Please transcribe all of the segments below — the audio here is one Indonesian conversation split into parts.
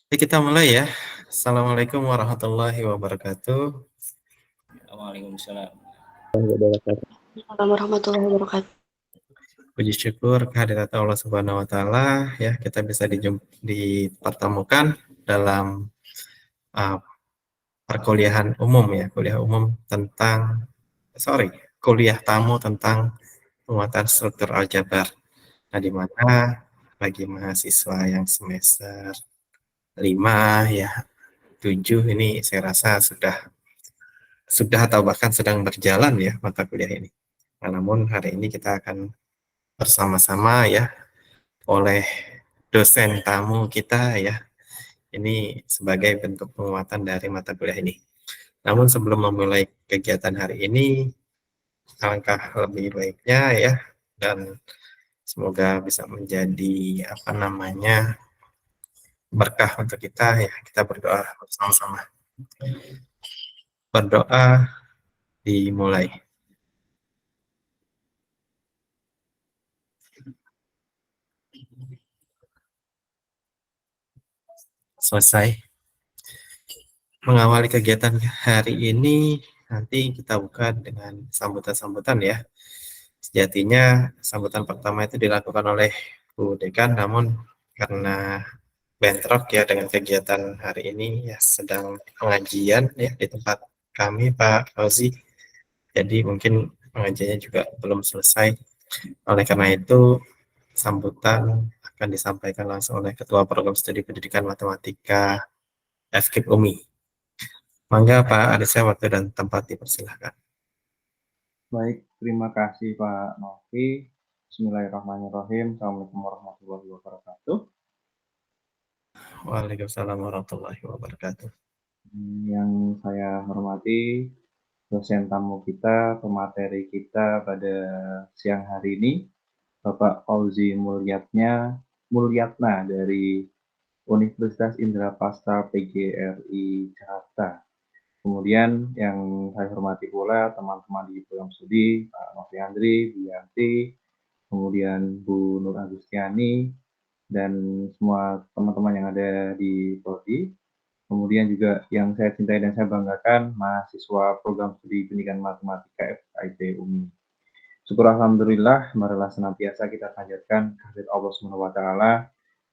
Oke, kita mulai ya. Assalamualaikum warahmatullahi wabarakatuh. Waalaikumsalam. Assalamualaikum warahmatullahi wabarakatuh. Puji syukur kehadirat Allah Subhanahu wa taala ya, kita bisa dipertemukan dalam uh, perkuliahan umum ya, kuliah tamu tentang penguatan struktur aljabar. Nah, di mana bagi mahasiswa yang semester 5 ya, 7 ini saya rasa sudah atau bahkan sedang berjalan ya mata kuliah ini. Nah, namun hari ini kita akan bersama-sama ya oleh dosen tamu kita ya. Ini sebagai bentuk penguatan dari mata kuliah ini. Namun sebelum memulai kegiatan hari ini, alangkah lebih baiknya ya, dan semoga bisa menjadi berkah untuk kita ya. Kita berdoa bersama-sama. Berdoa dimulai. Selesai. Mengawali kegiatan hari ini, nanti kita buka dengan sambutan-sambutan ya. Sejatinya sambutan pertama itu dilakukan oleh Bu Dekan, namun karena bentrok ya dengan kegiatan hari ini ya, sedang pengajian ya di tempat kami Pak Fauzi, jadi mungkin pengajiannya juga belum selesai. Oleh karena itu sambutan akan disampaikan langsung oleh Ketua Program Studi Pendidikan Matematika FKIP UMI. Mangga Pak, ada saya waktu dan tempat dipersilahkan. Baik, terima kasih Pak Novi. Bismillahirrahmanirrahim. Assalamualaikum warahmatullahi wabarakatuh. Waalaikumsalam warahmatullahi wabarakatuh. Yang saya hormati dosen tamu kita, pemateri kita pada siang hari ini, Bapak Fauzi Mulyatna dari Universitas Indrapasta PGRI Jakarta. Kemudian yang saya hormati pula teman-teman di program studi, Pak Novi Andri, Bu Yanti, kemudian Bu Nur Agustiani, dan semua teman-teman yang ada di Prodi. Kemudian juga yang saya cintai dan saya banggakan, mahasiswa program studi pendidikan matematika FKIP UMI. Syukur alhamdulillah, marilah senantiasa kita panjatkan kehadirat Allah SWT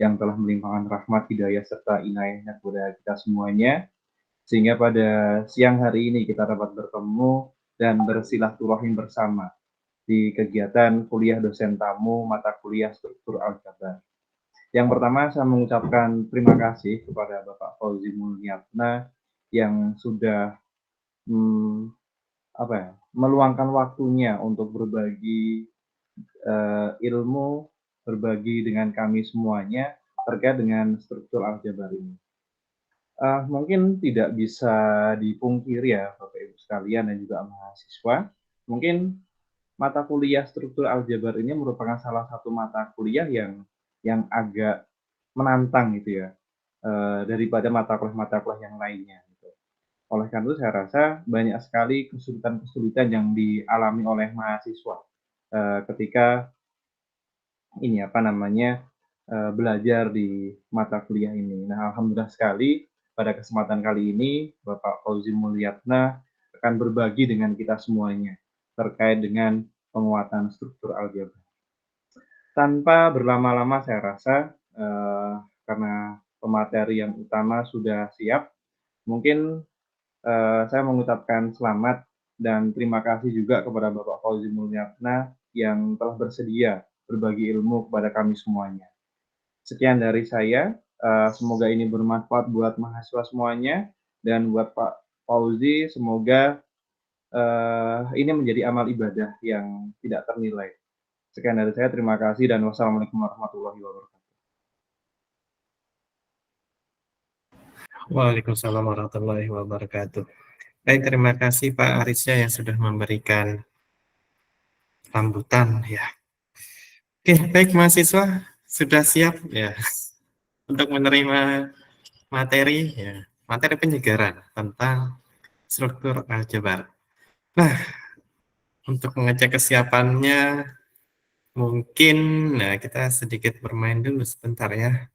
yang telah melimpahkan rahmat, hidayah, serta inayahnya kepada kita semuanya, sehingga pada siang hari ini kita dapat bertemu dan bersilaturahim bersama di kegiatan kuliah dosen tamu mata kuliah struktur aljabar. Yang pertama saya mengucapkan terima kasih kepada Bapak Fauzi Mulyatna yang sudah meluangkan waktunya untuk berbagi ilmu, berbagi dengan kami semuanya terkait dengan struktur aljabar ini. Mungkin tidak bisa dipungkiri ya Bapak Ibu sekalian dan juga mahasiswa, mungkin mata kuliah struktur aljabar ini merupakan salah satu mata kuliah yang agak menantang gitu ya, daripada mata kuliah yang lainnya gitu. Oleh karena itu saya rasa banyak sekali kesulitan-kesulitan yang dialami oleh mahasiswa, ketika belajar di mata kuliah ini. Nah, alhamdulillah sekali pada kesempatan kali ini Bapak Fauzi Mulyatna akan berbagi dengan kita semuanya terkait dengan penguatan struktur aljabar. Tanpa berlama-lama saya rasa, karena pemateri yang utama sudah siap, mungkin saya mengucapkan selamat dan terima kasih juga kepada Bapak Fauzi Mulyatna yang telah bersedia berbagi ilmu kepada kami semuanya. Sekian dari saya, semoga ini bermanfaat buat mahasiswa semuanya, dan buat Pak Fauzi, semoga ini menjadi amal ibadah yang tidak ternilai. Sekian dari saya, terima kasih, dan wassalamualaikum warahmatullahi wabarakatuh. Waalaikumsalam warahmatullahi wabarakatuh. Baik, terima kasih Pak Arisya yang sudah memberikan sambutan ya. Oke, baik mahasiswa, sudah siap ya untuk menerima materi penyegaran tentang struktur aljabar. Nah, untuk mengecek kesiapannya, mungkin kita sedikit bermain dulu sebentar ya.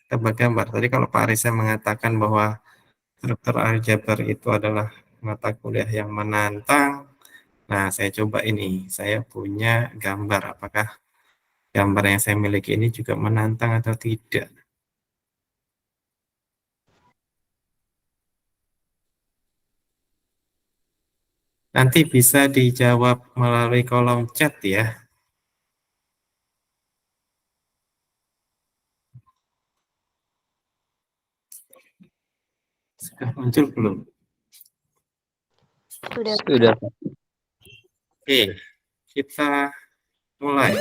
tebak gambar. Tadi kalau Pak Arisa mengatakan bahwa struktur aljabar itu adalah mata kuliah yang menantang, nah saya coba ini, saya punya gambar, apakah gambar yang saya miliki ini juga menantang atau tidak. Nanti bisa dijawab melalui kolom chat ya. Sudah muncul belum? Sudah. Oke, kita mulai.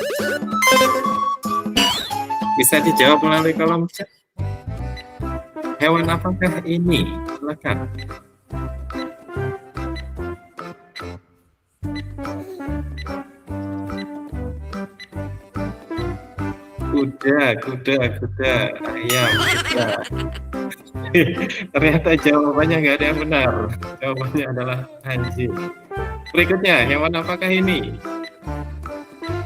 Bisa dijawab melalui kolom chat. Hewan apakah ini? Silakan. Kuda, ayam, kuda. Ternyata jawabannya nggak ada yang benar. Jawabannya adalah anjing. Berikutnya, hewan apakah ini?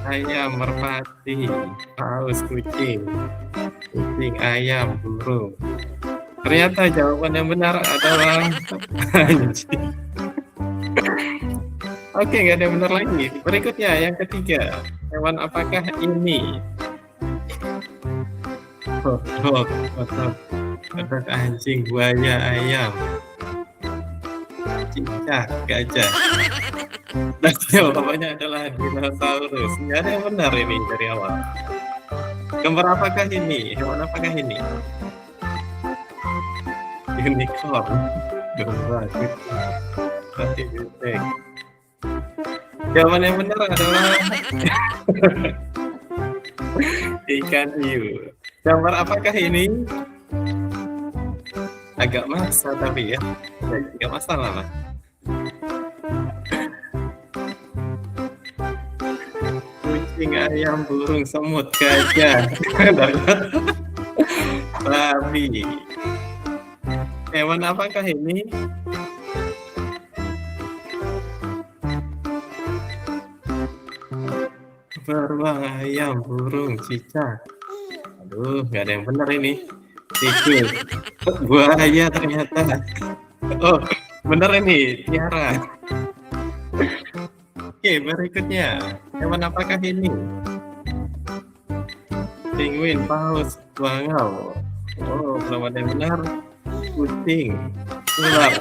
Ayam, merpati, paus, kucing, ayam, burung. Ternyata jawaban yang benar adalah anjing. Oke, nggak ada yang benar lagi. Berikutnya, yang ketiga, hewan apakah ini? Kodok, anjing, buaya, ayam, cicak, gajah. Dan jawabannya adalah dinosaurus. Nggak ada yang benar ini dari awal. Gambar apakah ini? Hewan apakah ini? Unicorn. Domba, kucing, bebek. Jawaban yang benar adalah ikan hiu. Gambar apakah ini? Agak masa tapi ya, nggak masalah lah. Kucing, ayam, burung, semut, gajah, babi. Hewan apakah ini? Beruang, ayam, burung, cicak. Aduh, nggak ada yang benar ini. Tikus, buaya ternyata. Oh, benar ini, tiara. Oke, berikutnya. Hewan apakah ini? Penguin, paus, bangau. Oh, belum ada yang benar. Kucing, ular,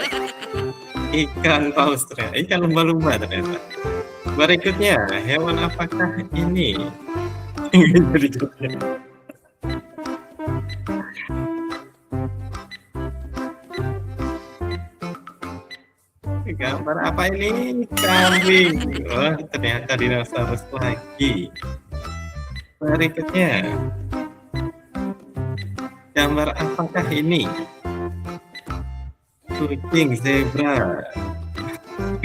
ikan paus ternyata. Ikan lumba-lumba ternyata. Berikutnya, hewan apakah ini? Jadi jawabnya. Gambar apa ini? Kambing. Oh, ternyata dinosaurus lagi. Berikutnya, gambar apakah ini? Kucing, zebra,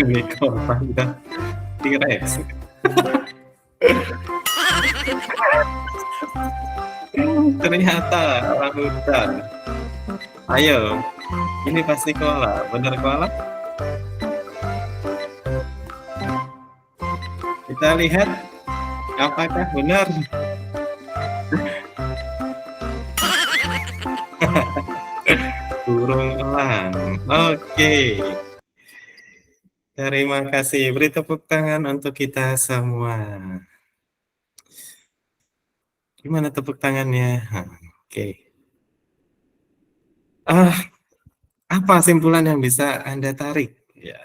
unicorn, panda, T-Rex. Ternyata orangutan. Ayo, ini pasti koala. Benar koala? Kita lihat apakah benar. Burung elang. Oke. Terima kasih. Beri tepuk tangan untuk kita semua. Gimana tepuk tangannya? Oke. Apa simpulan yang bisa Anda tarik? Ya.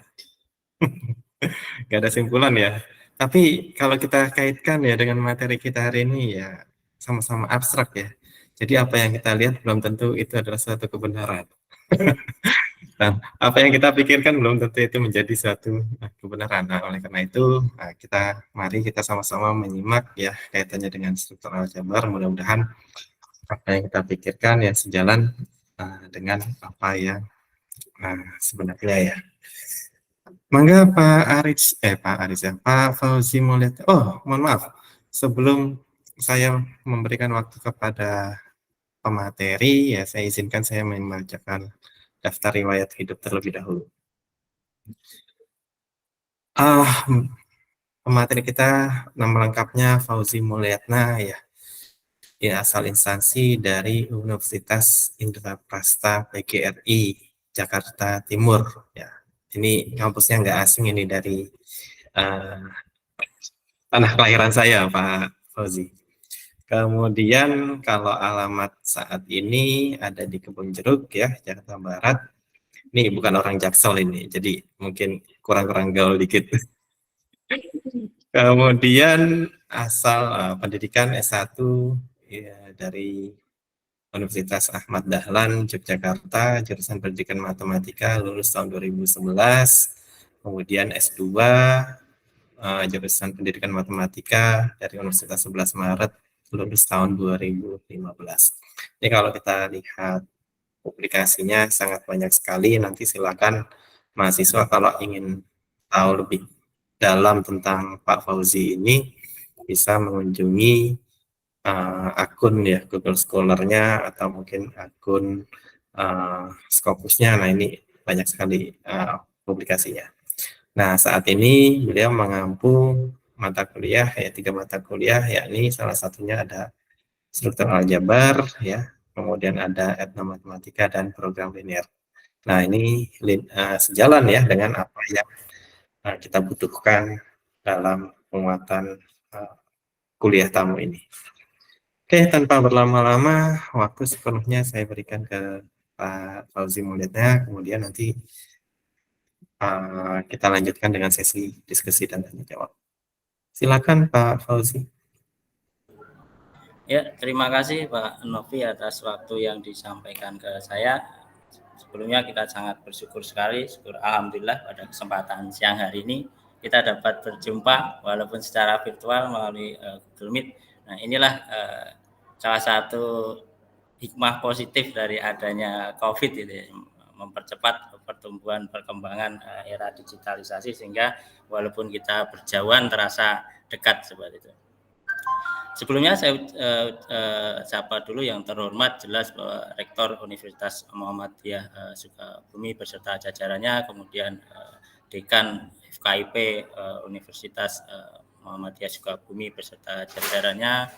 Gak ada simpulan ya. Tapi kalau kita kaitkan ya dengan materi kita hari ini ya sama-sama abstrak ya. Jadi apa yang kita lihat belum tentu itu adalah suatu kebenaran. Dan apa yang kita pikirkan belum tentu itu menjadi suatu kebenaran. Nah, oleh karena itu, mari kita sama-sama menyimak ya kaitannya dengan struktur aljabar. Mudah-mudahan apa yang kita pikirkan ya sejalan dengan apa yang sebenarnya ya. Mangga Pak Fauzi mau lihat. Oh, mohon maaf. Sebelum saya memberikan waktu kepada pemateri, ya saya izinkan saya membacakan daftar riwayat hidup terlebih dahulu. Pemateri kita nama lengkapnya Fauzi Mulyatna ya. ya, asal instansi dari Universitas Indraprasta PGRI Jakarta Timur. Ya, ini kampusnya nggak asing, ini dari uh, tanah kelahiran saya, Pak Fauzi. Kemudian kalau alamat saat ini ada di Kebun Jeruk ya, Jakarta Barat. Ini bukan orang Jaksel ini, jadi mungkin kurang-kurang gaul dikit. Kemudian asal pendidikan S1 ya, dari Universitas Ahmad Dahlan, Yogyakarta, jurusan Pendidikan Matematika, lulus tahun 2011. Kemudian S2, jurusan Pendidikan Matematika dari Universitas 11 Maret, lulus tahun 2015. Jadi kalau kita lihat publikasinya sangat banyak sekali, nanti silakan mahasiswa kalau ingin tahu lebih dalam tentang Pak Fauzi ini, bisa mengunjungi akun ya Google Scholar-nya atau mungkin akun Scopusnya. Nah, ini banyak sekali publikasinya. Nah, saat ini beliau mengampu mata kuliah ya, 3 mata kuliah, yakni salah satunya ada struktur aljabar ya, kemudian ada etnomatematika dan program linear. Nah, ini sejalan ya dengan apa yang kita butuhkan dalam penguatan kuliah tamu ini. Oke, tanpa berlama-lama, waktu sepenuhnya saya berikan ke Pak Fauzi Mulyatnya, kemudian nanti kita lanjutkan dengan sesi diskusi dan tanya jawab. Silakan Pak Fauzi. Ya, terima kasih Pak Novi atas waktu yang disampaikan ke saya. Sebelumnya kita sangat bersyukur sekali, syukur alhamdulillah pada kesempatan siang hari ini kita dapat berjumpa walaupun secara virtual melalui Google Meet. Nah, inilah salah satu hikmah positif dari adanya COVID itu ya, mempercepat pertumbuhan perkembangan era digitalisasi sehingga walaupun kita berjauhan terasa dekat seperti itu. Sebelumnya saya sapa dulu yang terhormat, jelas bahwa Rektor Universitas Muhammadiyah Sukabumi beserta jajarannya, kemudian Dekan FKIP Universitas Muhammadiyah Sukabumi beserta jajarannya.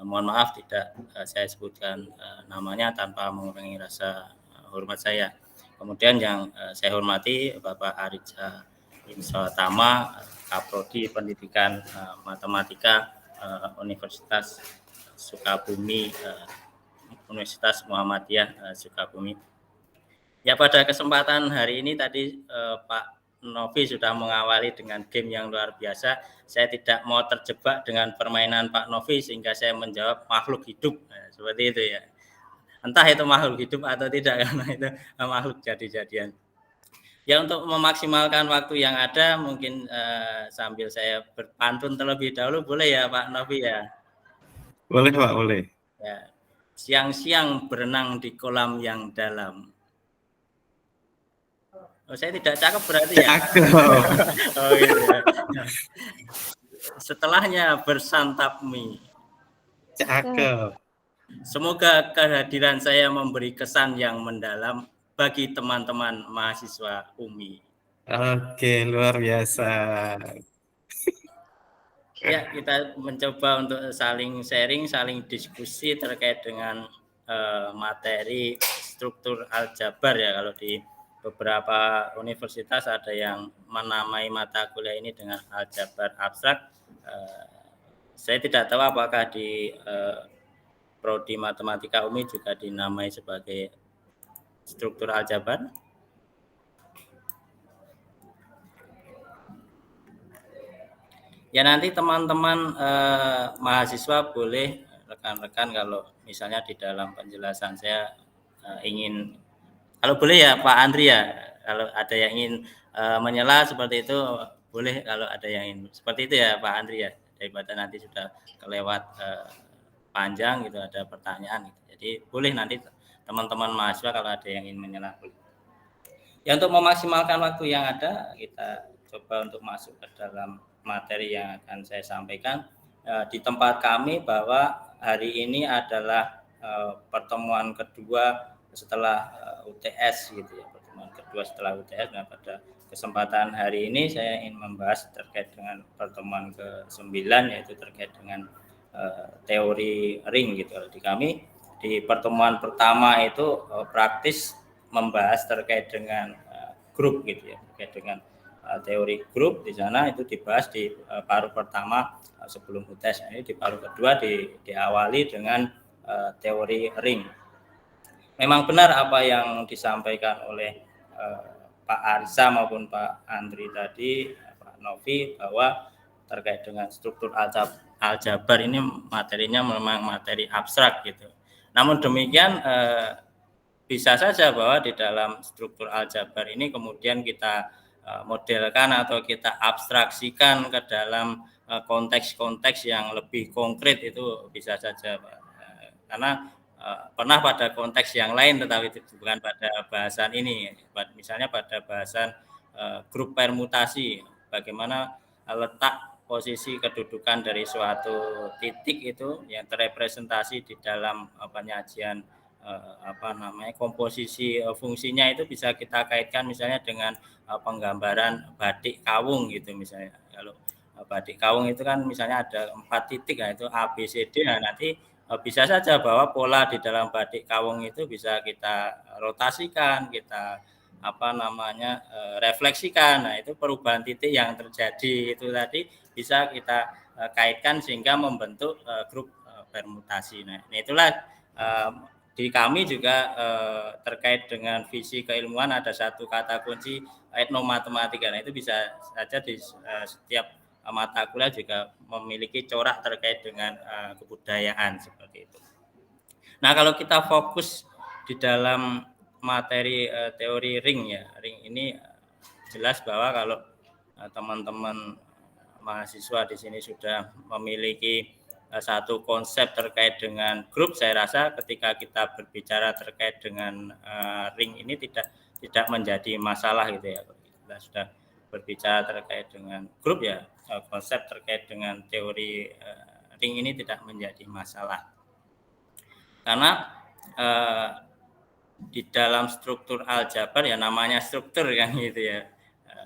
Mohon maaf tidak saya sebutkan namanya tanpa mengurangi rasa hormat saya. Kemudian yang saya hormati Bapak Arija Insotama, Kaprodi Pendidikan Matematika Universitas Sukabumi, Universitas Muhammadiyah Sukabumi. Ya, pada kesempatan hari ini tadi Pak Novi sudah mengawali dengan game yang luar biasa. Saya tidak mau terjebak dengan permainan Pak Novi sehingga saya menjawab makhluk hidup. Nah, seperti itu ya. Entah itu makhluk hidup atau tidak, karena itu makhluk jadi-jadian. Ya, untuk memaksimalkan waktu yang ada, mungkin sambil saya berpantun terlebih dahulu, boleh ya Pak Novi ya? Boleh Pak, boleh. Ya. Siang-siang berenang di kolam yang dalam. Oh, saya tidak cakep berarti ya? Cakep. Oh, gitu ya. Setelahnya bersantap mie. Cakep. Semoga kehadiran saya memberi kesan yang mendalam bagi teman-teman mahasiswa UMI. Oke, luar biasa. Ya, kita mencoba untuk saling sharing, saling diskusi terkait dengan materi struktur aljabar ya. Kalau di beberapa universitas ada yang menamai mata kuliah ini dengan aljabar abstrak. Saya tidak tahu apakah di Prodi Matematika UMI juga dinamai sebagai struktur aljabar. Ya, nanti teman-teman mahasiswa boleh rekan-rekan kalau misalnya di dalam penjelasan saya ingin, kalau boleh ya Pak Andri ya, kalau ada yang ingin menyela seperti itu boleh, kalau ada yang ingin seperti itu ya Pak Andri ya, daripada nanti sudah kelewat panjang gitu ada pertanyaan gitu. Jadi boleh nanti teman-teman mahasiswa kalau ada yang ingin menyela boleh. Ya, untuk memaksimalkan waktu yang ada, kita coba untuk masuk ke dalam materi yang akan saya sampaikan. Di tempat kami bahwa hari ini adalah pertemuan kedua setelah UTS gitu ya, pertemuan kedua setelah UTS. Nah, pada kesempatan hari ini saya ingin membahas terkait dengan pertemuan ke-9, yaitu terkait dengan teori ring gitu. Di kami di pertemuan pertama itu praktis membahas terkait dengan grup gitu ya, terkait dengan teori grup. Di sana itu dibahas di paruh pertama sebelum UTS. Ini di paruh kedua diawali dengan teori ring. Memang benar apa yang disampaikan oleh Pak Arisa maupun Pak Andri tadi, Pak Novi, bahwa terkait dengan struktur aljabar ini materinya memang materi abstrak gitu. Namun demikian bisa saja bahwa di dalam struktur aljabar ini kemudian kita modelkan atau kita abstraksikan ke dalam konteks-konteks yang lebih konkret, itu bisa saja, Pak. Karena pernah pada konteks yang lain tetapi bukan pada bahasan ini. Misalnya pada bahasan grup permutasi, bagaimana letak posisi kedudukan dari suatu titik itu yang terrepresentasi di dalam penyajian komposisi fungsinya itu bisa kita kaitkan misalnya dengan penggambaran batik kawung gitu misalnya. Kalau batik kawung itu kan misalnya ada 4 titik, nah itu A, B, C, D. Nah, nanti bisa saja bahwa pola di dalam batik kawung itu bisa kita rotasikan, kita refleksikan. Nah, itu perubahan titik yang terjadi itu tadi bisa kita kaitkan sehingga membentuk grup permutasi. Nah, itulah di kami juga terkait dengan visi keilmuan ada satu kata kunci etnomatematika. Nah, itu bisa saja di setiap mata kuliah juga memiliki corak terkait dengan kebudayaan seperti itu. Nah, kalau kita fokus di dalam materi teori ring ya, ring ini jelas bahwa kalau teman-teman mahasiswa di sini sudah memiliki satu konsep terkait dengan grup, saya rasa ketika kita berbicara terkait dengan ring ini tidak menjadi masalah gitu ya. Kita sudah berbicara terkait dengan grup ya, konsep terkait dengan teori ring ini tidak menjadi masalah. Karena di dalam struktur aljabar ya namanya struktur kan gitu ya.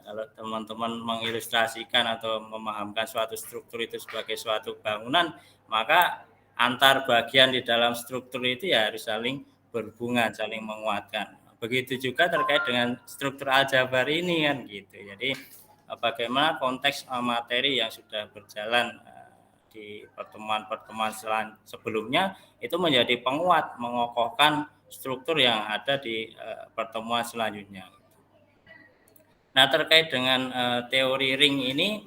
Kalau teman-teman mengilustrasikan atau memahamkan suatu struktur itu sebagai suatu bangunan, maka antar bagian di dalam struktur itu ya harus saling berhubungan, saling menguatkan. Begitu juga terkait dengan struktur aljabar ini kan gitu. Jadi bagaimana konteks materi yang sudah berjalan di pertemuan-pertemuan sebelumnya itu menjadi penguat, mengokohkan struktur yang ada di pertemuan selanjutnya. Nah, terkait dengan teori ring ini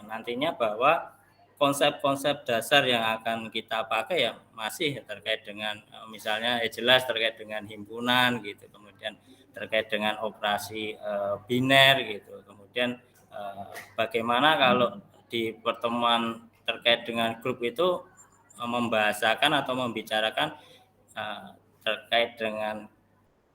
nantinya bahwa konsep-konsep dasar yang akan kita pakai ya masih terkait dengan misalnya jelas terkait dengan himpunan gitu, kemudian terkait dengan operasi biner gitu, kemudian bagaimana kalau di pertemuan terkait dengan grup itu membahasakan atau membicarakan terkait dengan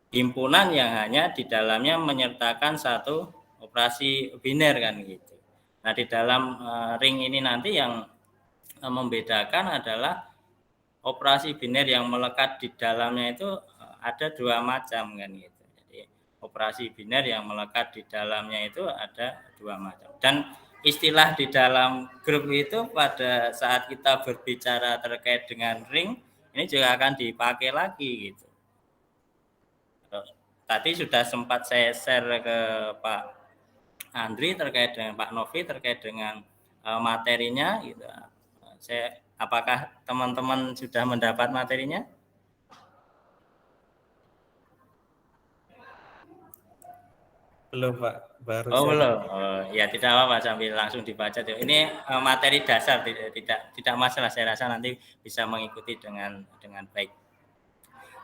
himpunan yang hanya di dalamnya menyertakan satu operasi biner kan gitu. Nah, di dalam ring ini nanti yang membedakan adalah operasi biner yang melekat di dalamnya itu ada 2 macam kan gitu. Jadi operasi biner yang melekat di dalamnya itu ada 2 macam. Dan istilah di dalam grup itu pada saat kita berbicara terkait dengan ring ini juga akan dipakai lagi gitu. Tadi sudah sempat saya share ke Pak Andri terkait dengan Pak Novi terkait dengan materinya gitu. Apakah teman-teman sudah mendapat materinya? Belum, Pak. Baru Belum. Ya tidak apa-apa, sambil langsung dibaca. Ini materi dasar, tidak masalah, saya rasa nanti bisa mengikuti dengan baik.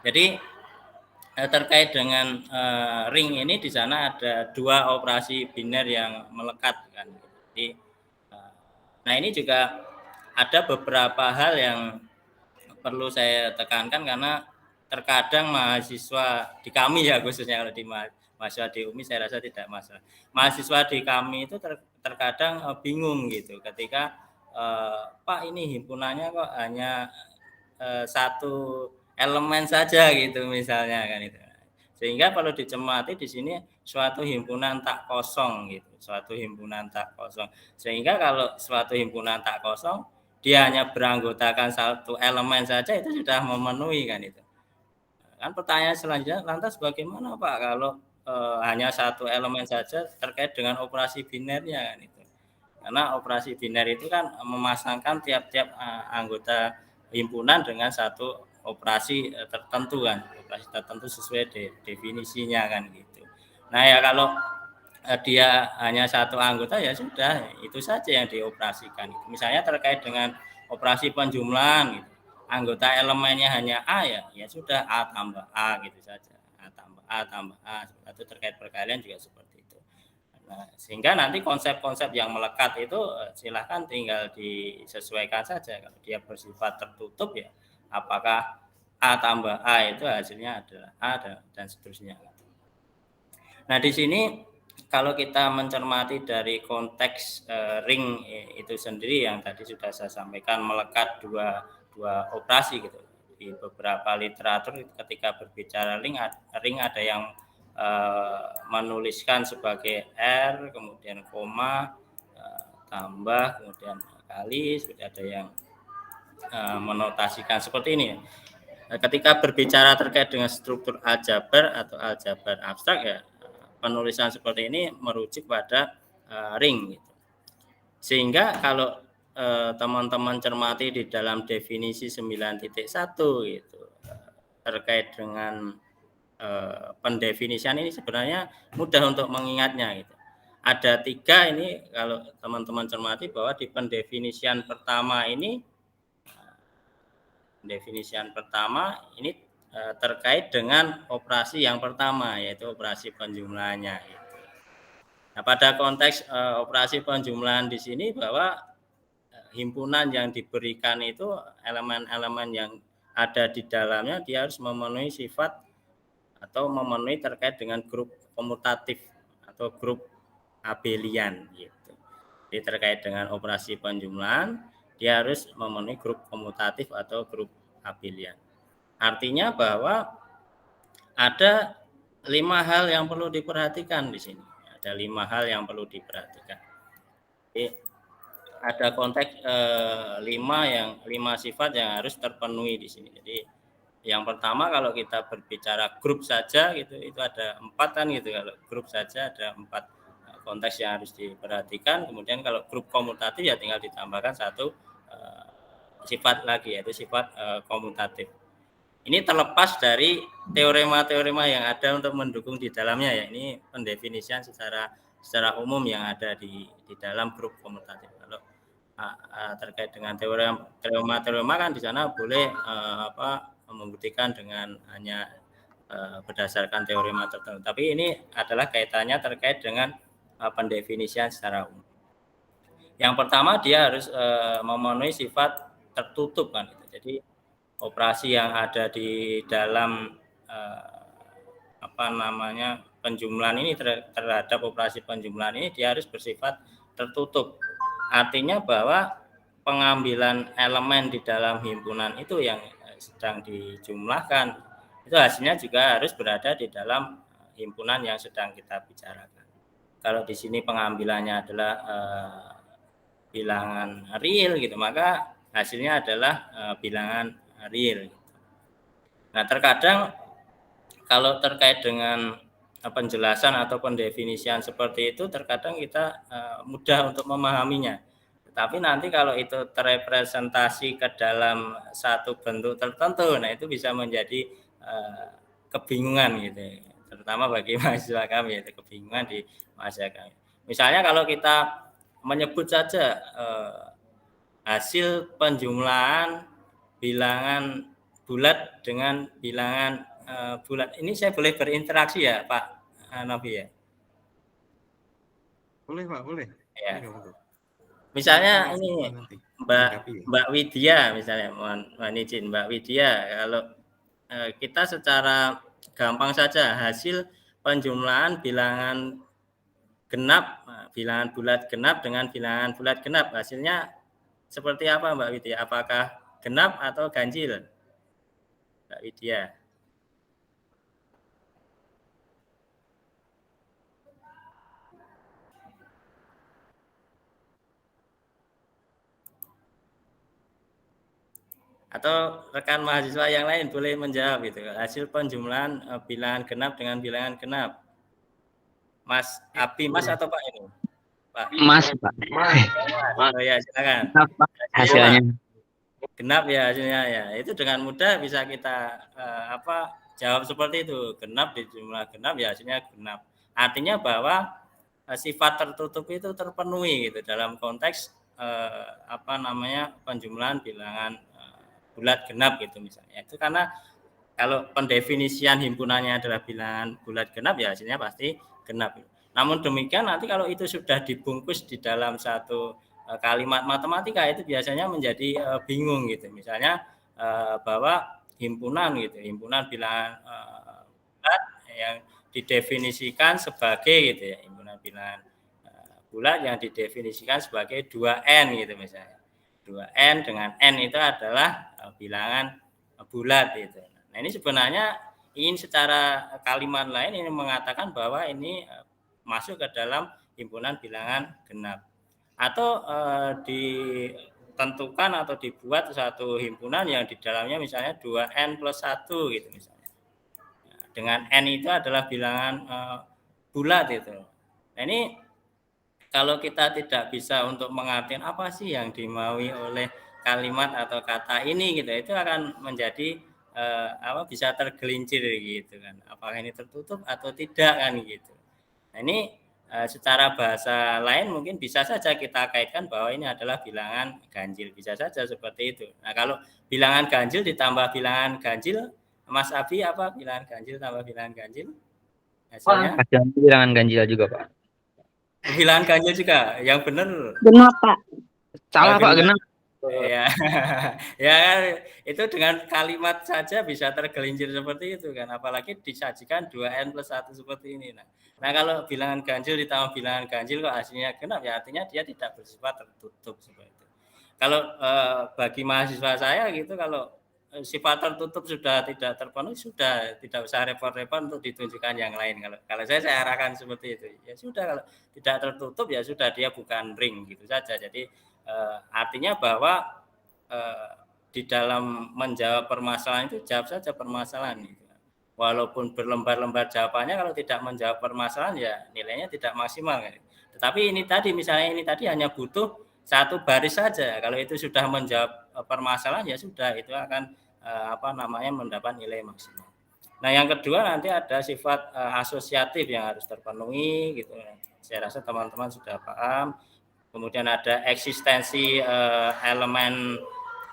Jadi terkait dengan ring ini di sana ada 2 operasi biner yang melekat kan. Jadi, nah ini juga ada beberapa hal yang perlu saya tekankan karena terkadang mahasiswa di kami ya khususnya kalau di mahasiswa di UMI saya rasa tidak masalah. Mahasiswa di kami itu terkadang bingung gitu ketika Pak ini himpunannya kok hanya satu elemen saja gitu misalnya kan itu. Sehingga perlu dicermati di sini suatu himpunan tak kosong gitu, suatu himpunan tak kosong. Sehingga kalau suatu himpunan tak kosong dia hanya beranggotakan satu elemen saja itu sudah memenuhi kan itu. Kan pertanyaan selanjutnya, lantas bagaimana Pak kalau hanya satu elemen saja terkait dengan operasi binernya kan itu. Karena operasi biner itu kan memasangkan tiap-tiap anggota himpunan dengan satu operasi tertentu kan, operasi tertentu sesuai definisinya kan gitu. Nah ya kalau dia hanya satu anggota ya sudah itu saja yang dioperasikan. Misalnya terkait dengan operasi penjumlahan gitu. Anggota elemennya hanya A ya sudah A tambah A gitu saja. A tambah A tambah A itu terkait perkalian juga seperti itu. Nah, sehingga nanti konsep-konsep yang melekat itu silakan tinggal disesuaikan saja. Kalau dia bersifat tertutup ya apakah A tambah A itu hasilnya adalah A dan seterusnya. Nah, di sini kalau kita mencermati dari konteks ring itu sendiri yang tadi sudah saya sampaikan melekat dua operasi gitu. Di beberapa literatur ketika berbicara ring ada yang menuliskan sebagai R, kemudian koma, tambah, kemudian kali, seperti ada yang menotasikan seperti ini. Ketika berbicara terkait dengan struktur aljabar atau aljabar abstrak ya penulisan seperti ini merujuk pada ring gitu. Sehingga kalau teman-teman cermati di dalam definisi 9.1 gitu terkait dengan pendefinisian ini sebenarnya mudah untuk mengingatnya gitu. Ada 3 ini kalau teman-teman cermati bahwa di pendefinisian pertama ini terkait dengan operasi yang pertama yaitu operasi penjumlahannya. Nah, pada konteks operasi penjumlahan di sini bahwa himpunan yang diberikan itu elemen-elemen yang ada di dalamnya dia harus memenuhi sifat atau memenuhi terkait dengan grup komutatif atau grup abelian gitu. Jadi terkait dengan operasi penjumlahan dia harus memenuhi grup komutatif atau grup abelian. Artinya bahwa ada 5 hal yang perlu diperhatikan di sini. Ada 5 hal yang perlu diperhatikan. Jadi ada konteks 5 sifat yang harus terpenuhi di sini. Jadi yang pertama kalau kita berbicara grup saja gitu itu ada 4 kan gitu. Kalau grup saja ada 4 konteks yang harus diperhatikan. Kemudian kalau grup komutatif ya tinggal ditambahkan 1 sifat lagi yaitu sifat komutatif. Ini terlepas dari teorema-teorema yang ada untuk mendukung di dalamnya ya. Ini pendefinisian secara umum yang ada di dalam grup komutatif. Kalau terkait dengan teorema kan di sana boleh membuktikan dengan hanya berdasarkan teorema tertentu. Tapi ini adalah kaitannya terkait dengan pendefinisian secara umum. Yang pertama dia harus memenuhi sifat tertutup kan gitu. Jadi operasi yang ada di dalam penjumlahan ini terhadap operasi penjumlahan ini dia harus bersifat tertutup. Artinya bahwa pengambilan elemen di dalam himpunan itu yang sedang dijumlahkan itu hasilnya juga harus berada di dalam himpunan yang sedang kita bicarakan. Kalau di sini pengambilannya adalah bilangan real gitu, maka hasilnya adalah bilangan real. Nah, terkadang kalau terkait dengan penjelasan atau pendefinisian seperti itu, terkadang kita mudah untuk memahaminya. Tapi nanti kalau itu terrepresentasi ke dalam satu bentuk tertentu, nah itu bisa menjadi kebingungan gitu, terutama bagi mahasiswa kami, itu kebingungan di mahasiswa kami. Misalnya kalau kita menyebut saja hasil penjumlahan bilangan bulat dengan bilangan bulat. Ini saya boleh berinteraksi ya Pak Novi ya? Boleh Pak, boleh. Ya. Misalnya ini Mbak Widya misalnya, mohon izin Mbak Widya, kalau kita secara gampang saja hasil penjumlahan bilangan genap, bilangan bulat genap dengan bilangan bulat genap hasilnya seperti apa Mbak Widya? Apakah genap atau ganjil? Mbak Widya. Atau rekan mahasiswa yang lain boleh menjawab itu. Hasil penjumlahan bilangan genap dengan bilangan genap. Mas Abi, Mas atau Pak ini? Pak. Mas, Pak. Oh ya, silakan. Apa hasilnya? Genap ya hasilnya ya. Itu dengan mudah bisa kita jawab seperti itu. Genap dijumlah genap ya hasilnya genap. Artinya bahwa sifat tertutup itu terpenuhi gitu dalam konteks penjumlahan bilangan bulat genap gitu misalnya. Itu karena kalau pendefinisian himpunannya adalah bilangan bulat genap ya hasilnya pasti genap. Namun demikian nanti kalau itu sudah dibungkus di dalam satu kalimat matematika itu biasanya menjadi bingung gitu. Misalnya bahwa himpunan bilangan bulat yang didefinisikan sebagai gitu ya, himpunan bilangan bulat yang didefinisikan sebagai 2n gitu misalnya. 2n dengan n itu adalah bilangan bulat gitu. Nah, ini sebenarnya ingin secara kalimat lain ini mengatakan bahwa ini masuk ke dalam himpunan bilangan genap. Atau ditentukan atau dibuat satu himpunan yang di dalamnya misalnya 2n plus 1 gitu misalnya. Nah, dengan n itu adalah bilangan bulat itu. Nah, ini kalau kita tidak bisa untuk mengartikan apa sih yang dimaui oleh kalimat atau kata ini gitu, itu akan menjadi bisa tergelincir gitu kan. Apakah ini tertutup atau tidak kan gitu. Nah, ini secara bahasa lain mungkin bisa saja kita kaitkan bahwa ini adalah bilangan ganjil, bisa saja seperti itu. Nah, kalau bilangan ganjil ditambah bilangan ganjil, Mas Abi apa bilangan ganjil tambah bilangan ganjil? Hasilnya? Hasilnya bilangan ganjil juga, Pak. Bilangan ganjil juga, yang benar. Genap, Pak. Salah, Pak, genap. Ya, ya kan itu dengan kalimat saja bisa tergelincir seperti itu kan, apalagi disajikan 2n plus 1 seperti ini. Nah, kalau bilangan ganjil ditambah bilangan ganjil kok hasilnya genap ya artinya dia tidak bersifat tertutup seperti itu. Kalau bagi mahasiswa saya gitu, kalau sifat tertutup sudah tidak terpenuhi, sudah tidak usah repot-repot untuk ditunjukkan yang lain. Kalau saya arahkan seperti itu, ya sudah, kalau tidak tertutup ya sudah, dia bukan ring gitu saja. Jadi artinya bahwa di dalam menjawab permasalahan itu jawab saja permasalahan gitu. Walaupun berlembar-lembar jawabannya, kalau tidak menjawab permasalahan ya nilainya tidak maksimal kan. Tetapi ini tadi misalnya hanya butuh satu baris saja. Kalau itu sudah menjawab permasalahan ya sudah, itu akan mendapat nilai maksimal. Nah, yang kedua nanti ada sifat asosiatif yang harus terpenuhi gitu. Saya rasa teman-teman sudah paham. Kemudian ada eksistensi elemen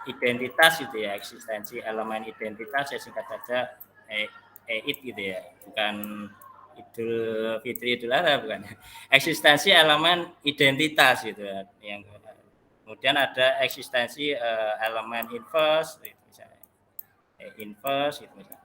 identitas gitu ya, eksistensi elemen identitas ya singkat saja EID gitu ya, bukan Idul Fitri Idul Adha bukan. Eksistensi elemen identitas gitu ya. Yang kemudian ada eksistensi elemen inverse gitu misalnya. Inverse gitu misalnya.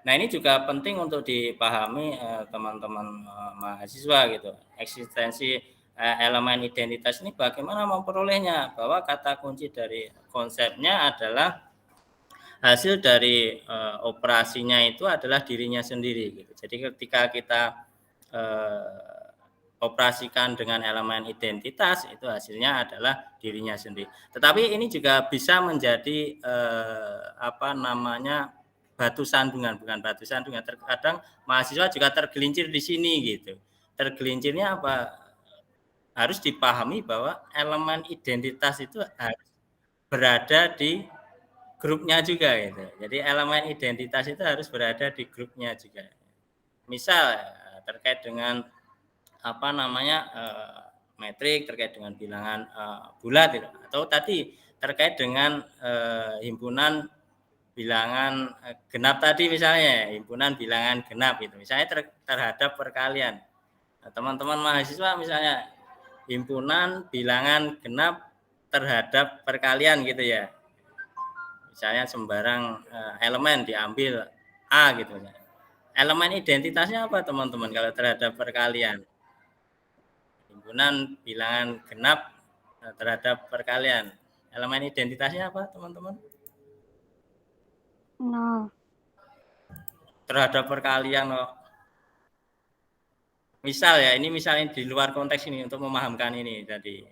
Nah, ini juga penting untuk dipahami teman-teman mahasiswa gitu. Eksistensi elemen identitas ini bagaimana memperolehnya, bahwa kata kunci dari konsepnya adalah hasil dari operasinya itu adalah dirinya sendiri gitu. Jadi ketika kita operasikan dengan elemen identitas, itu hasilnya adalah dirinya sendiri. Tetapi ini juga bisa menjadi batu sandungan, bukan batu sandungan. Terkadang mahasiswa juga tergelincir di sini gitu. Tergelincirnya apa? Harus dipahami bahwa elemen identitas itu harus berada di grupnya juga gitu. Jadi elemen identitas itu harus berada di grupnya juga. Misal terkait dengan metrik, terkait dengan bilangan bulat gitu. Atau tadi terkait dengan himpunan bilangan genap tadi misalnya, himpunan bilangan genap itu misalnya terhadap perkalian. Nah, teman-teman mahasiswa misalnya himpunan bilangan genap terhadap perkalian gitu ya, misalnya sembarang elemen diambil A gitu ya. Elemen identitasnya apa teman-teman kalau terhadap perkalian? Himpunan bilangan genap terhadap perkalian, elemen identitasnya apa teman-teman? 0. Terhadap perkalian kok. Misal ya, ini misalnya di luar konteks ini untuk memahamkan ini tadi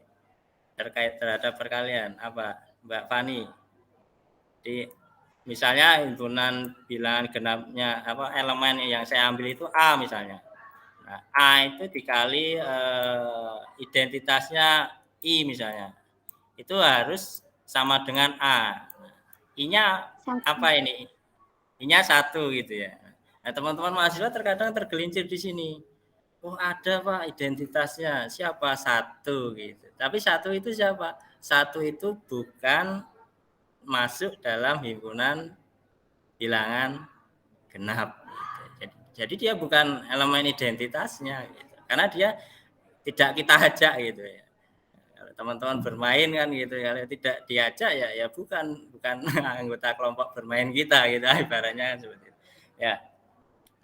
terkait terhadap perkalian apa? Mbak Fani. Di misalnya himpunan bilangan genapnya elemen yang saya ambil itu A misalnya. Nah, A itu dikali identitasnya I misalnya. Itu harus sama dengan A. Nah, I-nya apa ini? I-nya 1 gitu ya. Nah, teman-teman mahasiswa terkadang tergelincir di sini. Oh, ada Pak identitasnya. Siapa? 1 gitu. Tapi 1 itu siapa? 1 itu bukan masuk dalam himpunan bilangan genap. Gitu. Jadi dia bukan elemen identitasnya gitu. Karena dia tidak kita ajak gitu ya. Kalau teman-teman bermain kan gitu, kalau tidak diajak ya bukan anggota kelompok bermain kita gitu ibaratnya seperti itu. Ya.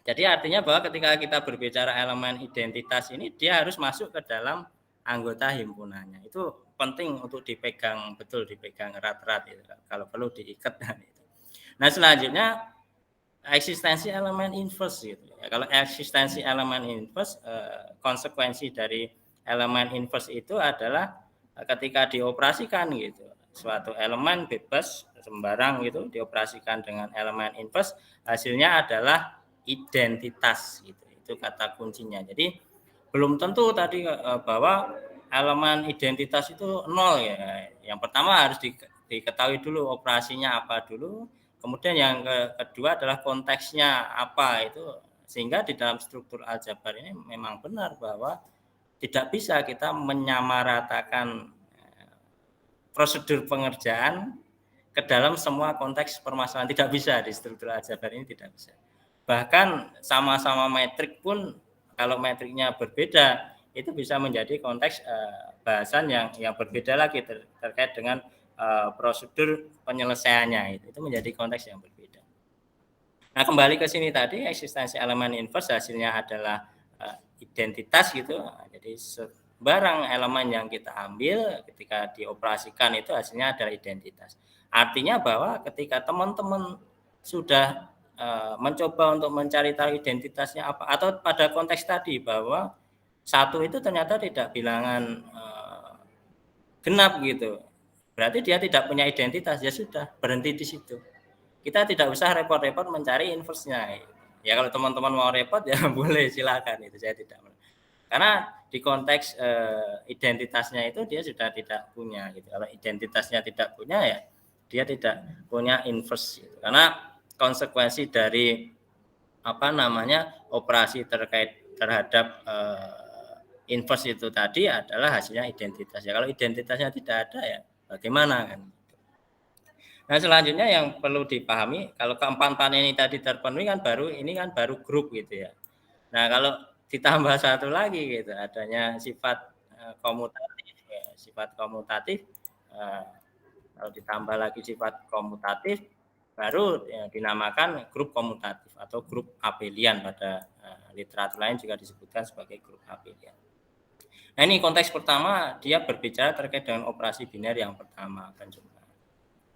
Jadi artinya bahwa ketika kita berbicara elemen identitas ini dia harus masuk ke dalam anggota himpunannya. Itu penting untuk dipegang betul, dipegang erat-erat itu. Kalau perlu diikat dan itu. Nah, selanjutnya eksistensi elemen inverse gitu. Ya, kalau eksistensi elemen inverse konsekuensi dari elemen inverse itu adalah ketika dioperasikan gitu. Suatu elemen bebas sembarang gitu dioperasikan dengan elemen inverse, hasilnya adalah identitas gitu. Itu kata kuncinya. Jadi belum tentu tadi bahwa elemen identitas itu 0 ya. Yang pertama harus diketahui dulu operasinya apa dulu. Kemudian yang kedua adalah konteksnya apa itu, sehingga di dalam struktur aljabar ini memang benar bahwa tidak bisa kita menyamaratakan prosedur pengerjaan ke dalam semua konteks permasalahan. Tidak bisa di struktur aljabar ini, tidak bisa. Bahkan sama-sama metrik pun kalau metriknya berbeda itu bisa menjadi konteks bahasan yang berbeda lagi terkait dengan prosedur penyelesaiannya itu menjadi konteks yang berbeda. Nah, kembali ke sini tadi eksistensi elemen inverse hasilnya adalah identitas gitu. Jadi barang elemen yang kita ambil ketika dioperasikan itu hasilnya adalah identitas. Artinya bahwa ketika teman-teman sudah mencoba untuk mencari tahu identitasnya apa, atau pada konteks tadi bahwa 1 itu ternyata tidak bilangan genap gitu. Berarti dia tidak punya identitas, ya sudah, berhenti di situ. Kita tidak usah repot-repot mencari inverse-nya. Ya kalau teman-teman mau repot ya boleh silakan, itu saya tidak. Karena di konteks identitasnya itu dia sudah tidak punya gitu. Kalau identitasnya tidak punya ya dia tidak punya inverse gitu. Karena konsekuensi dari operasi terhadap inverse itu tadi adalah hasilnya identitas. Ya kalau identitasnya tidak ada ya bagaimana kan? Nah, selanjutnya yang perlu dipahami kalau keempat ini tadi terpenuhi kan baru grup gitu ya. Nah, kalau ditambah satu lagi gitu adanya sifat komutatif ya, sifat komutatif kalau ditambah lagi sifat komutatif baru ya, dinamakan grup komutatif atau grup abelian. Pada literatur lain juga disebutkan sebagai grup abelian. Nah, ini konteks pertama dia berbicara terkait dengan operasi biner yang pertama kan.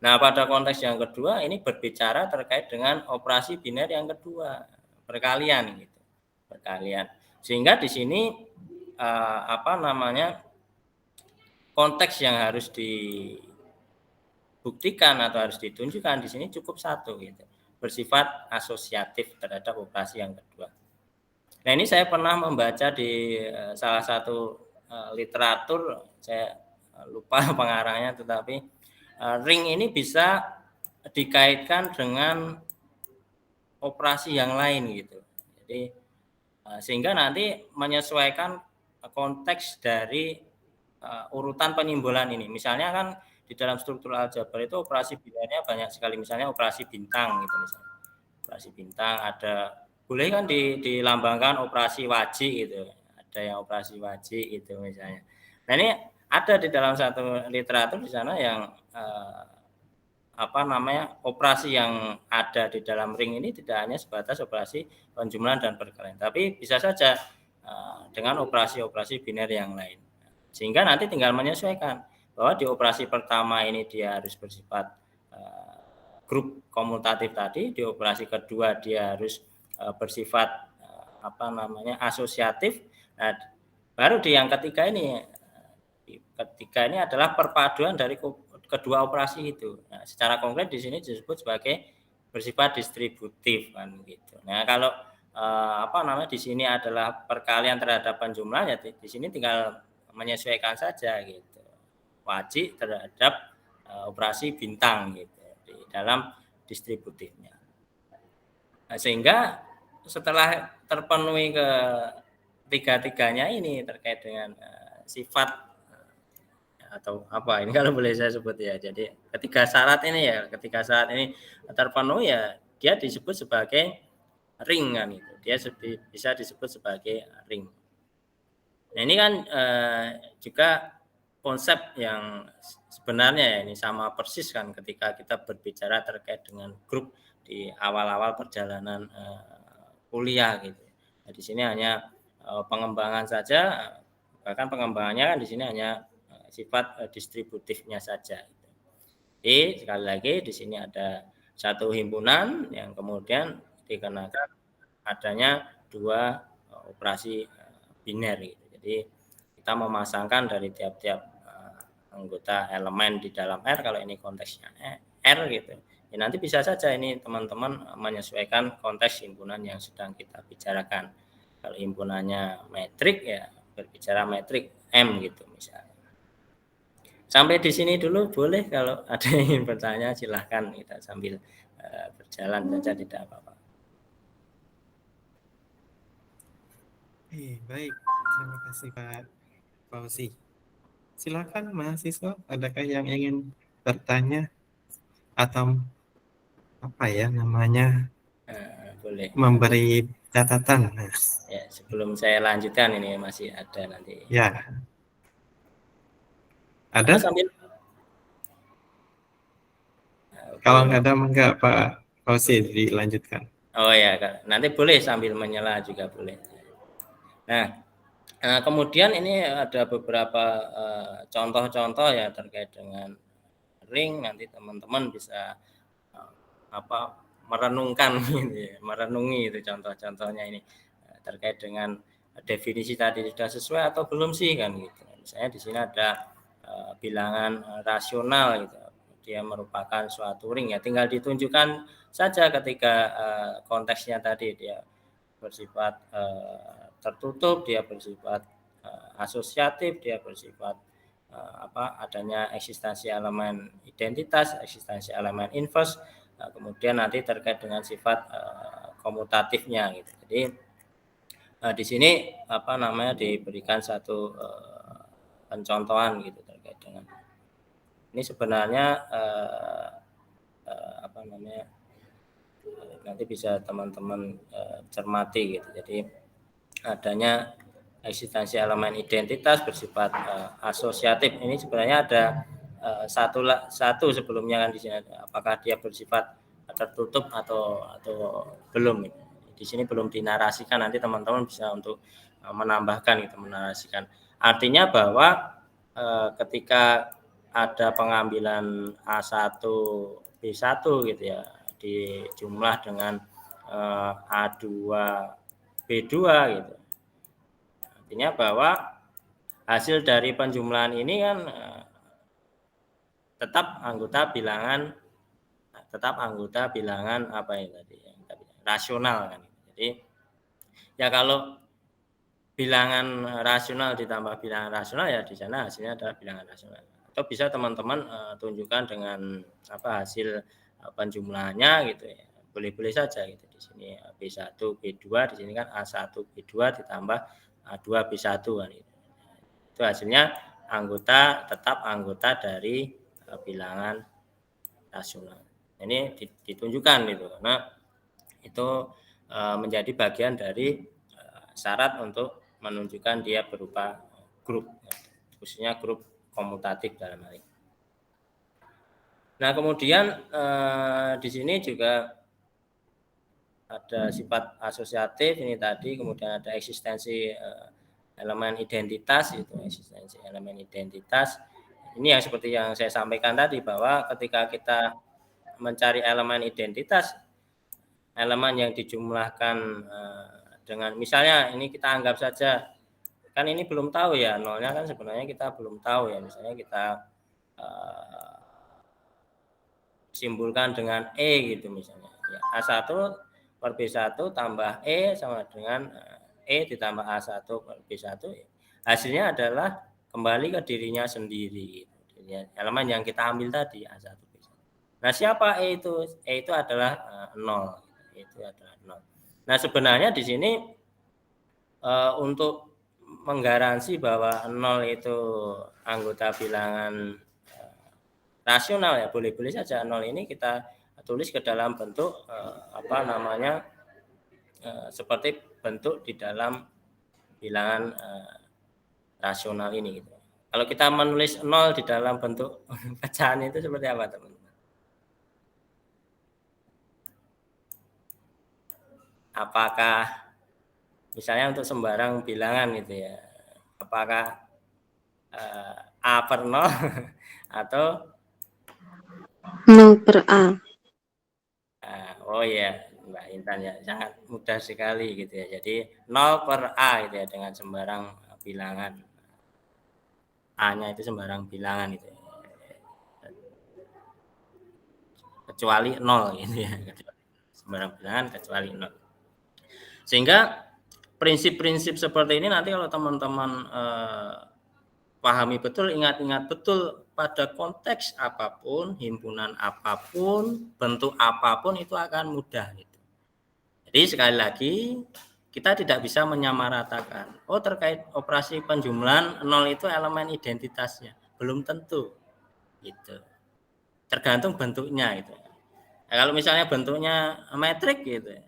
Nah, pada konteks yang kedua ini berbicara terkait dengan operasi biner yang kedua, perkalian gitu. Perkalian. Sehingga di sini konteks yang harus dibuktikan atau harus ditunjukkan di sini cukup satu gitu. Bersifat asosiatif terhadap operasi yang kedua. Nah, ini saya pernah membaca di salah satu literatur, saya lupa pengarangnya, tetapi ring ini bisa dikaitkan dengan operasi yang lain gitu. Jadi sehingga nanti menyesuaikan konteks dari urutan penimbulan ini. Misalnya kan di dalam struktur aljabar itu operasi binernya banyak sekali. Misalnya operasi bintang gitu misalnya. Operasi bintang ada, boleh kan dilambangkan operasi wajik gitu. Ada yang operasi wajik itu misalnya. Nah, ini ada di dalam satu literatur di sana yang operasi yang ada di dalam ring ini tidak hanya sebatas operasi penjumlahan dan perkalian, tapi bisa saja dengan operasi-operasi biner yang lain. Sehingga nanti tinggal menyesuaikan bahwa di operasi pertama ini dia harus bersifat grup komutatif tadi, di operasi kedua dia harus bersifat asosiatif. Nah, baru di yang ketiga ini adalah perpaduan dari kedua operasi itu. Nah, secara konkret di sini disebut sebagai bersifat distributif kan gitu. Nah, kalau di sini adalah perkalian terhadap penjumlah, ya di sini tinggal menyesuaikan saja gitu. Wajib terhadap operasi bintang gitu di dalam distributifnya. Nah, sehingga setelah terpenuhi tiga-tiganya ini terkait dengan sifat atau apa ini kalau boleh saya sebut ya. Jadi ketika syarat ini terpenuhi ya dia disebut sebagai ring kan itu. Dia bisa disebut sebagai ring. Nah, ini kan juga konsep yang sebenarnya ya ini sama persis kan ketika kita berbicara terkait dengan grup di awal-awal perjalanan kuliah gitu. Nah, di sini hanya pengembangan saja, bahkan pengembangannya kan di sini hanya sifat distributifnya saja. Jadi sekali lagi di sini ada satu himpunan yang kemudian dikenakan adanya dua operasi biner gitu. Jadi kita memasangkan dari tiap-tiap anggota elemen di dalam R, kalau ini konteksnya R gitu. Ya, nanti bisa saja ini teman-teman menyesuaikan konteks himpunan yang sedang kita bicarakan. Kalau himpunannya metrik ya berbicara metrik M gitu misalnya. Sampai di sini dulu boleh, kalau ada yang ingin bertanya silahkan kita sambil berjalan saja tidak apa-apa. Baik, terima kasih Pak Fauzi. Silakan mahasiswa, adakah yang ingin bertanya atau apa ya namanya Boleh. memberi catatan? Ya, sebelum saya lanjutkan ini masih ada nanti. Ya, ada? Sambil Kalau nggak ada, enggak Pak Fauzi dilanjutkan. Oh ya, nanti boleh sambil menyela juga boleh. Nah, kemudian ini ada beberapa contoh-contoh ya terkait dengan ring. Nanti teman-teman bisa merenungkan gitu ya, merenungi itu contoh-contohnya ini terkait dengan definisi tadi sudah sesuai atau belum sih kan gitu. Misalnya di sini ada bilangan rasional gitu. Dia merupakan suatu ring ya, tinggal ditunjukkan saja ketika konteksnya tadi dia bersifat tertutup, dia bersifat asosiatif, dia bersifat adanya eksistensi elemen identitas, eksistensi elemen inverse, kemudian nanti terkait dengan sifat komutatifnya gitu. Jadi di sini diberikan satu pencontohan gitu terkait dengan ini sebenarnya nanti bisa teman-teman cermati gitu. Jadi adanya eksistensi elemen identitas bersifat asosiatif ini sebenarnya ada satu sebelumnya kan di sini, apakah dia bersifat tertutup atau belum. Di sini belum dinarasikan, nanti teman-teman bisa untuk menambahkan gitu, menarasikan. Artinya bahwa ketika ada pengambilan A1 B1 gitu ya dijumlah dengan A2 B2 gitu. Artinya bahwa hasil dari penjumlahan ini kan tetap anggota bilangan apa ya tadi rasional kan. Jadi ya kalau bilangan rasional ditambah bilangan rasional ya di sana hasilnya adalah bilangan rasional. Atau bisa teman-teman tunjukkan dengan hasil penjumlahannya gitu ya. Boleh-boleh saja gitu. Di sini B1 B2, di sini kan A1 B2 ditambah A2 B1 kan gitu. Itu hasilnya tetap anggota dari bilangan rasional. Ini ditunjukkan gitu karena itu menjadi bagian dari syarat untuk menunjukkan dia berupa grup, khususnya grup komutatif dalam hal ini. Nah, kemudian di sini juga ada sifat asosiatif ini tadi, kemudian ada eksistensi elemen identitas itu, eksistensi elemen identitas. Ini yang seperti yang saya sampaikan tadi bahwa ketika kita mencari elemen identitas, elemen yang dijumlahkan dengan misalnya ini kita anggap saja kan ini belum tahu ya, nolnya kan sebenarnya kita belum tahu ya, misalnya kita simpulkan dengan E gitu misalnya. Ya, A1 per B1 tambah E sama dengan E ditambah A1 per B1. Hasilnya adalah kembali ke dirinya sendiri. Elemen yang kita ambil tadi A1 B1. Nah, siapa E itu? E itu adalah 0. Itu adalah 0. Nah, sebenarnya di sini untuk menggaransi bahwa 0 itu anggota bilangan rasional ya, boleh-boleh saja 0 ini kita tulis ke dalam bentuk seperti bentuk di dalam bilangan rasional ini gitu. Kalau kita menulis 0 di dalam bentuk pecahan itu seperti apa, teman-teman? Apakah misalnya untuk sembarang bilangan gitu ya, apakah A per 0 atau 0 per A. oh ya, Mbak Intan ya, sangat mudah sekali gitu ya. Jadi 0 per A gitu ya, dengan sembarang bilangan. A-nya itu sembarang bilangan itu ya. Kecuali 0 gitu ya. Sembarang bilangan kecuali 0. Sehingga prinsip-prinsip seperti ini nanti kalau teman-teman pahami betul, ingat-ingat betul, pada konteks apapun, himpunan apapun, bentuk apapun itu akan mudah gitu. Jadi sekali lagi kita tidak bisa menyamaratakan. Oh, terkait operasi penjumlahan 0 itu elemen identitasnya, belum tentu gitu. Tergantung bentuknya gitu. Nah, kalau misalnya bentuknya metrik gitu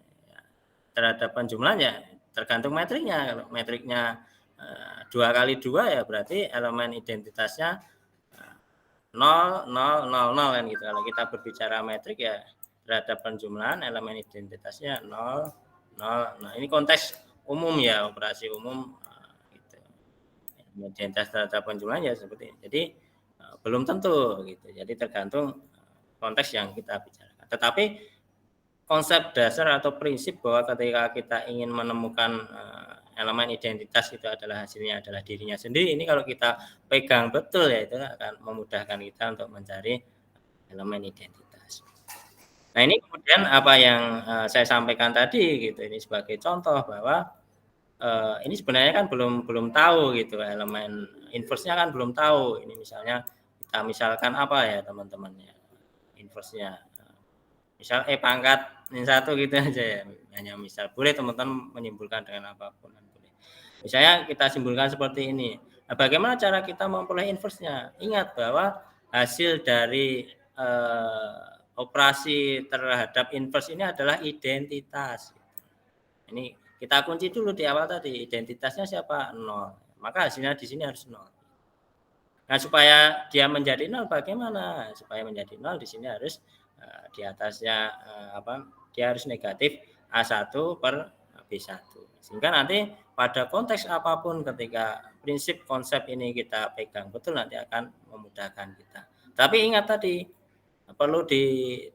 terhadap penjumlahan ya tergantung metriknya. Kalau metriknya 2 kali 2 ya berarti elemen identitasnya 0, 0, 0, 0 kan gitu. Kalau kita berbicara metrik ya terhadap penjumlahan elemen identitasnya 0, 0. Nah, ini konteks umum ya, operasi umum gitu. Identitas terhadap penjumlahan ya seperti ini. Jadi belum tentu gitu. Jadi tergantung konteks yang kita bicarakan. Tetapi konsep dasar atau prinsip bahwa ketika kita ingin menemukan elemen identitas itu adalah hasilnya adalah dirinya sendiri, ini kalau kita pegang betul ya itu akan memudahkan kita untuk mencari elemen identitas. Nah, ini kemudian apa yang saya sampaikan tadi gitu, ini sebagai contoh bahwa ini sebenarnya kan belum tahu gitu, elemen inverse-nya kan belum tahu. Ini misalnya kita misalkan apa ya teman-teman ya, inverse-nya misal pangkat min 1 gitu aja ya, hanya misal. Boleh teman-teman menyimpulkan dengan apapun boleh. Misalnya kita simpulkan seperti ini. Nah, bagaimana cara kita memperoleh inverse-nya? Ingat bahwa hasil dari operasi terhadap inverse ini adalah identitas. Ini kita kunci dulu di awal tadi, identitasnya siapa? 0. Maka hasilnya di sini harus 0. Nah, supaya dia menjadi 0 bagaimana? Supaya menjadi 0 di sini harus di atasnya dia harus negatif A1 per B1. Sehingga nanti pada konteks apapun ketika prinsip konsep ini kita pegang betul nanti akan memudahkan kita. Tapi ingat tadi perlu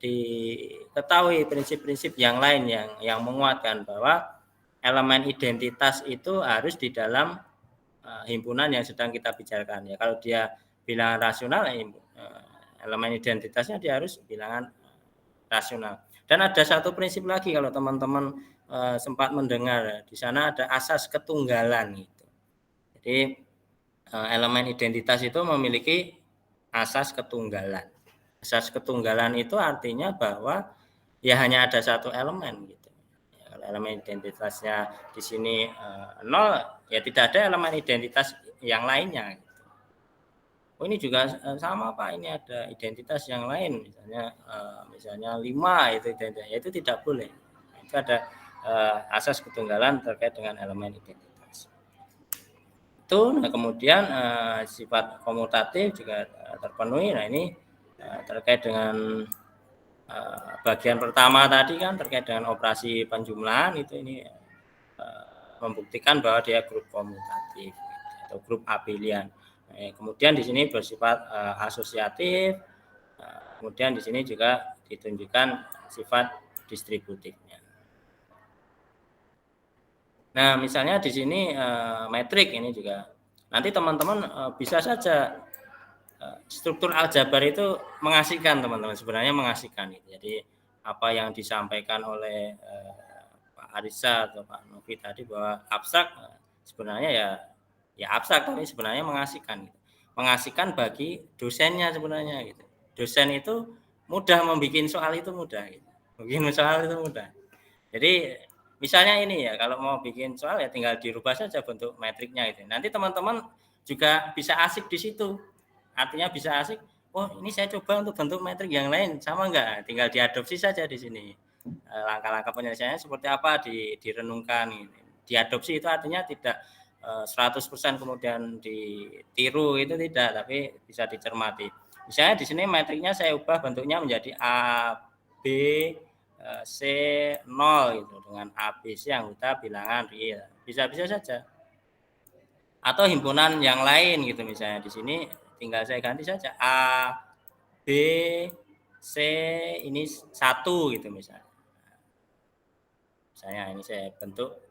diketahui prinsip-prinsip yang lain yang menguatkan bahwa elemen identitas itu harus di dalam himpunan yang sedang kita bicarakan ya. Kalau dia bilangan rasional elemen identitasnya dia harus bilangan rasional. Dan ada satu prinsip lagi kalau teman-teman sempat mendengar, di sana ada asas ketunggalan gitu. Jadi elemen identitas itu memiliki asas ketunggalan. Asas ketunggalan itu artinya bahwa ya hanya ada satu elemen gitu. Ya, kalau elemen identitasnya di sini 0, ya tidak ada elemen identitas yang lainnya. Gitu. Oh, ini juga sama Pak, ini ada identitas yang lain, misalnya 5 itu identitas, itu tidak boleh. Itu ada asas ketunggalan terkait dengan elemen identitas. Itu, nah kemudian sifat komutatif juga terpenuhi. Nah ini terkait dengan bagian pertama tadi kan terkait dengan operasi penjumlahan itu ini membuktikan bahwa dia grup komutatif atau grup abelian. Kemudian di sini bersifat asosiatif, kemudian di sini juga ditunjukkan sifat distributifnya. Nah, misalnya di sini metrik ini juga nanti teman-teman bisa saja struktur aljabar itu mengasihkan teman-teman, sebenarnya mengasihkan gitu. Jadi apa yang disampaikan oleh Pak Arisa atau Pak Novi tadi bahwa abstrak, sebenarnya ya abstrak, tapi sebenarnya mengasihkan gitu. Mengasihkan bagi dosennya sebenarnya gitu. Dosen itu mudah membuat soal itu mudah gitu. Bikin soal itu mudah. Jadi misalnya ini ya, kalau mau bikin soal ya tinggal dirubah saja bentuk metriknya itu. Nanti teman-teman juga bisa asik di situ. Artinya bisa asik, oh ini saya coba untuk bentuk metrik yang lain, sama enggak? Tinggal diadopsi saja di sini. Langkah-langkah penyelesaiannya seperti apa direnungkan. Diadopsi itu artinya tidak 100% kemudian ditiru, itu tidak, tapi bisa dicermati. Misalnya di sini metriknya saya ubah bentuknya menjadi A, B, C 0 gitu, dengan ABC anggota bilangan real. Bisa-bisa saja. Atau himpunan yang lain gitu, misalnya di sini tinggal saya ganti saja A, B, C ini 1 gitu misalnya. Misalnya ini saya bentuk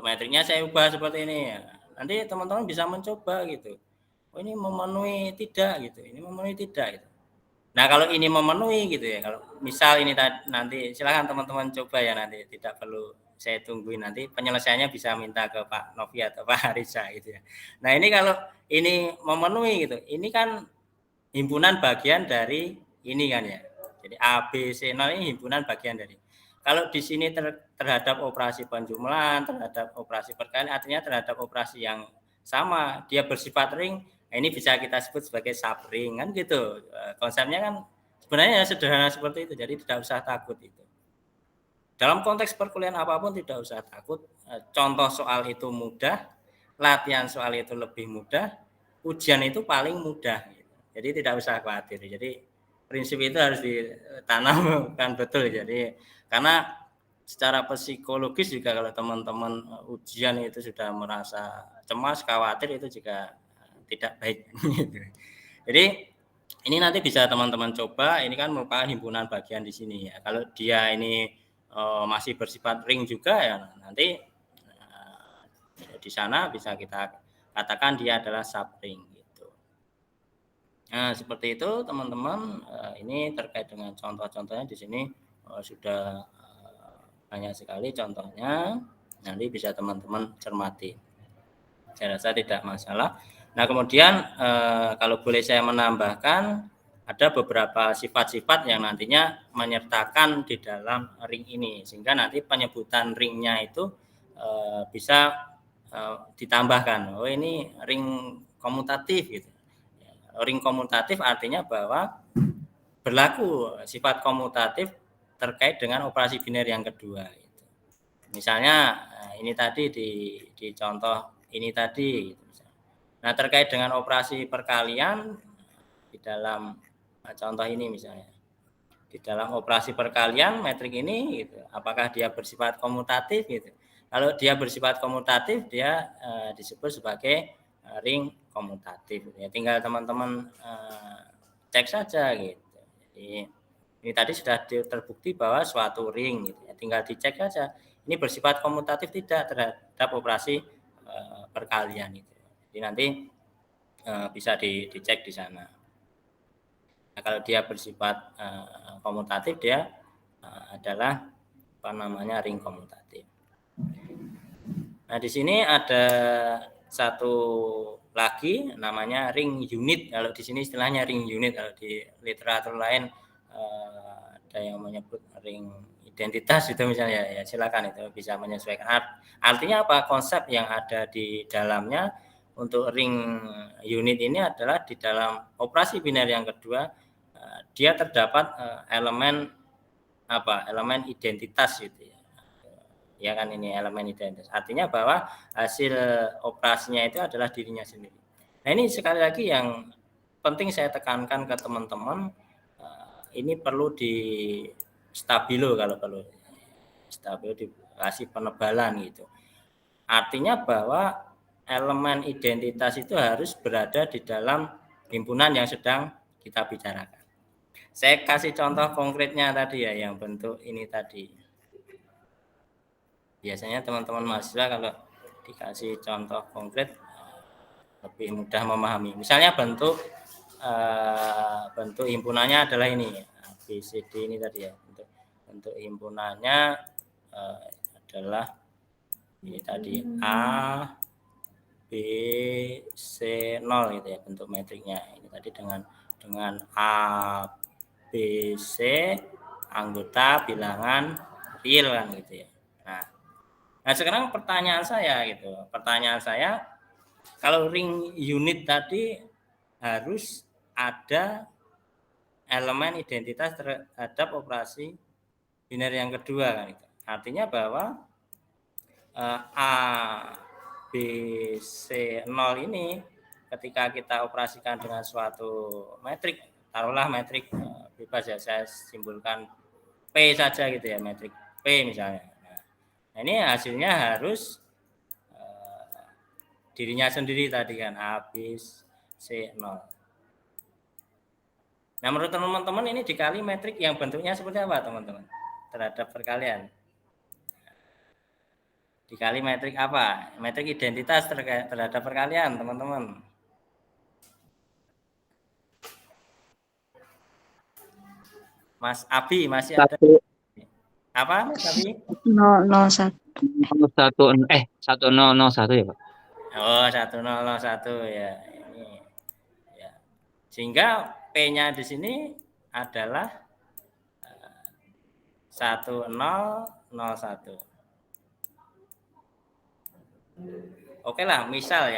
metriknya saya ubah seperti ini ya. Nanti teman-teman bisa mencoba gitu. Oh ini memenuhi tidak gitu, ini memenuhi tidak gitu. Nah kalau ini memenuhi gitu ya, kalau misal ini nanti silakan teman-teman coba ya, nanti tidak perlu saya tungguin, nanti penyelesaiannya bisa minta ke Pak Novi atau Pak Arisa gitu ya. Nah ini kalau ini memenuhi gitu, ini kan himpunan bagian dari ini kan ya. Jadi A, B, C, 0 ini himpunan bagian dari. Kalau di sini terhadap operasi penjumlahan, terhadap operasi perkalian, artinya terhadap operasi yang sama, dia bersifat ring, ini bisa kita sebut sebagai subring kan gitu. Konsepnya kan sebenarnya sederhana seperti itu, jadi tidak usah takut itu. Dalam konteks perkuliahan apapun tidak usah takut. Contoh soal itu mudah, latihan soal itu lebih mudah, ujian itu paling mudah. Jadi tidak usah khawatir. Jadi prinsip itu harus ditanamkan betul. Jadi karena secara psikologis juga kalau teman-teman ujian itu sudah merasa cemas, khawatir, itu juga tidak baik. Jadi ini nanti bisa teman-teman coba. Ini kan merupakan himpunan bagian di sini ya. Kalau dia ini masih bersifat ring juga ya, nanti di sana bisa kita katakan dia adalah subring gitu. Nah seperti itu teman-teman. Ini terkait dengan contoh-contohnya di sini sudah banyak sekali contohnya. Nanti bisa teman-teman cermati. Saya rasa tidak masalah. Nah kemudian kalau boleh saya menambahkan, ada beberapa sifat-sifat yang nantinya menyertakan di dalam ring ini, sehingga nanti penyebutan ringnya itu bisa ditambahkan. Oh ini ring komutatif gitu. Ring komutatif artinya bahwa berlaku sifat komutatif terkait dengan operasi biner yang kedua. Misalnya ini tadi di contoh ini tadi. Nah terkait dengan operasi perkalian di dalam contoh ini misalnya, di dalam operasi perkalian metrik ini gitu, apakah dia bersifat komutatif gitu. Kalau dia bersifat komutatif, dia disebut sebagai ring komutatif. Ya, tinggal teman-teman cek saja gitu. Jadi ini tadi sudah terbukti bahwa suatu ring gitu. Ya, tinggal dicek saja ini bersifat komutatif tidak terhadap operasi perkalian itu. Jadi nanti bisa dicek di sana. Nah, kalau dia bersifat komutatif, dia adalah apa namanya ring komutatif. Nah di sini ada satu lagi namanya ring unit. Kalau di sini istilahnya ring unit. Kalau di literatur lain ada yang menyebut ring identitas itu misalnya, ya silakan, itu bisa menyesuaikan. Artinya apa? Konsep yang ada di dalamnya untuk ring unit ini adalah di dalam operasi biner yang kedua, dia terdapat elemen identitas gitu ya. Ya kan, ini elemen identitas. Artinya bahwa hasil operasinya itu adalah dirinya sendiri. Nah ini sekali lagi yang penting saya tekankan ke teman-teman, ini perlu di stabilo, kalau perlu stabilo dikasih penebalan gitu. Artinya bahwa elemen identitas itu harus berada di dalam himpunan yang sedang kita bicarakan. Saya kasih contoh konkretnya tadi ya, yang bentuk ini tadi. Biasanya teman-teman mahasiswa kalau dikasih contoh konkret lebih mudah memahami. Misalnya bentuk bentuk himpunannya adalah ini, B, C, D ini tadi ya. Bentuk himpunannya adalah ini tadi A, B, C, 0 gitu ya bentuk metriknya. Ini tadi dengan A, B, C, anggota bilangan real kan gitu ya. Nah sekarang pertanyaan saya gitu. Pertanyaan saya, kalau ring unit tadi harus ada elemen identitas terhadap operasi biner yang kedua kan gitu. Artinya bahwa A, B, C, 0 ini ketika kita operasikan dengan suatu metrik, taruhlah metrik bebas ya, saya simbolkan P saja gitu ya, metrik P misalnya. Nah, ini hasilnya harus dirinya sendiri tadi kan, A, B, C, 0. Nah, menurut teman-teman ini dikali metrik yang bentuknya seperti apa teman-teman terhadap perkalian? Dikali metrik apa? Metrik identitas terhadap perkalian teman-teman. Mas Abi masih ada? Apa Mas Abi? 001. 1001 ya Pak. Oh, 1001 ya. Ini ya. Sehingga P-nya di sini adalah 1001. Oke lah, misal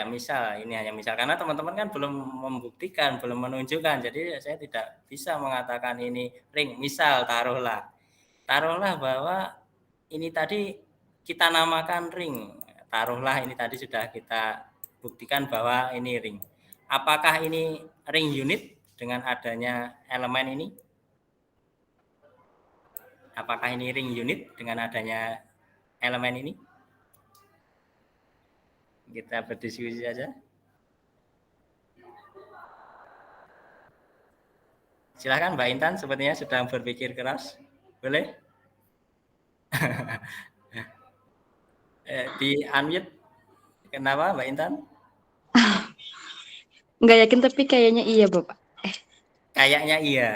ini hanya misal karena teman-teman kan belum membuktikan, belum menunjukkan, jadi saya tidak bisa mengatakan ini ring. Misal taruhlah bahwa ini tadi kita namakan ring, taruhlah ini tadi sudah kita buktikan bahwa ini ring. Apakah ini ring unit dengan adanya elemen ini? Apakah ini ring unit dengan adanya elemen ini? Kita berdiskusi saja. Silakan Mbak Intan, sepertinya sedang berpikir keras. Boleh? Di unmute. Kenapa Mbak Intan? Nggak yakin tapi kayaknya iya Bapak. Kayaknya iya.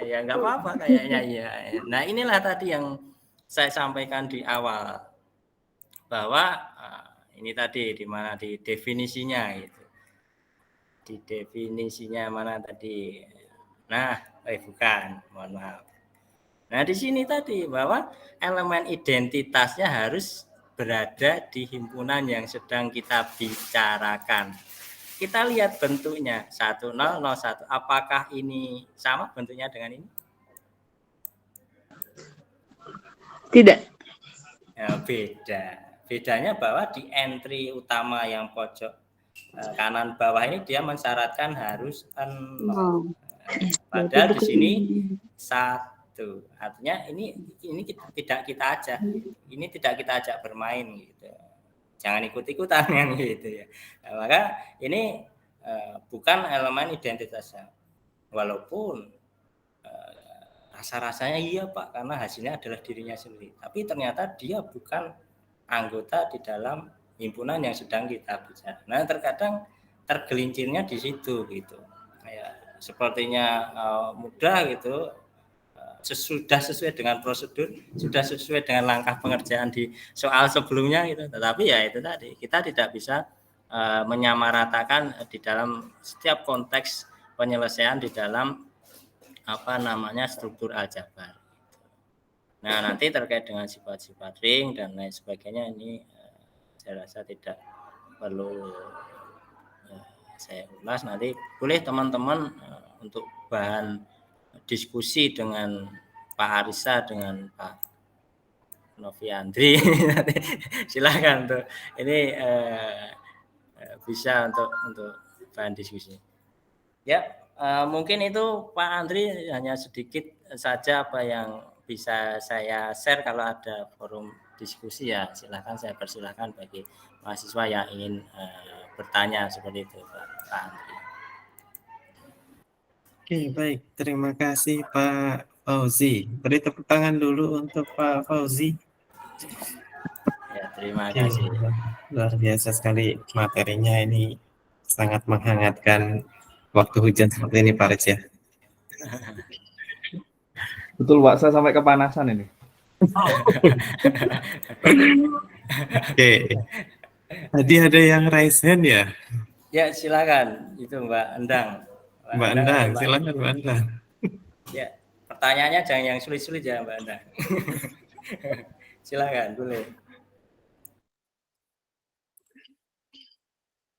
Ya nggak apa-apa, kayaknya iya. Nah inilah tadi yang saya sampaikan di awal. Bahwa ini tadi di mana di definisinya gitu. Di definisinya mana tadi? Nah, bukan, mohon maaf. Nah, di sini tadi bahwa elemen identitasnya harus berada di himpunan yang sedang kita bicarakan. Kita lihat bentuknya 1001. Apakah ini sama bentuknya dengan ini? Tidak. Ya, beda. Bedanya bahwa di entry utama yang pojok kanan bawah ini dia mensyaratkan harus 0. Padahal di sini 1. Artinya ini tidak kita ajak. Ini tidak kita ajak bermain gitu. Jangan ikut-ikutan yang gitu ya. Nah, maka ini bukan elemen identitasnya. Walaupun rasa-rasanya iya Pak, karena hasilnya adalah dirinya sendiri. Tapi ternyata dia bukan anggota di dalam himpunan yang sedang kita bicara. Nah, terkadang tergelincirnya di situ gitu. Kayak sepertinya mudah gitu, sudah sesuai dengan prosedur, sudah sesuai dengan langkah pengerjaan di soal sebelumnya gitu. Tetapi ya itu tadi, kita tidak bisa menyamaratakan di dalam setiap konteks penyelesaian di dalam struktur aljabar. Nah, nanti terkait dengan sifat-sifat ring dan lain sebagainya ini saya rasa tidak perlu saya ulas. Nanti boleh teman-teman untuk bahan diskusi dengan Pak Arisa dengan Pak Noviandri nanti silakan untuk ini bisa untuk bahan diskusi. Ya, mungkin itu Pak Andri hanya sedikit saja apa yang bisa saya share. Kalau ada forum diskusi ya silakan, saya persilahkan bagi mahasiswa yang ingin bertanya seperti itu Pak Andri. Oke, baik. Terima kasih Pak Fauzi. Beri tepuk tangan dulu untuk Pak Fauzi. Ya, terima kasih. Luar biasa sekali materinya ini, sangat menghangatkan waktu hujan seperti ini Pak Riz ya. Betul Pak, saya sampai kepanasan ini. Oke, tadi ada yang raise hand ya, Ya, silakan. Itu Mbak Endang. Mbak Endang atau Endang, Mbak? silakan Mbak Endang. Ya, pertanyaannya jangan yang sulit-sulit ya Mbak Endang. Silakan, boleh.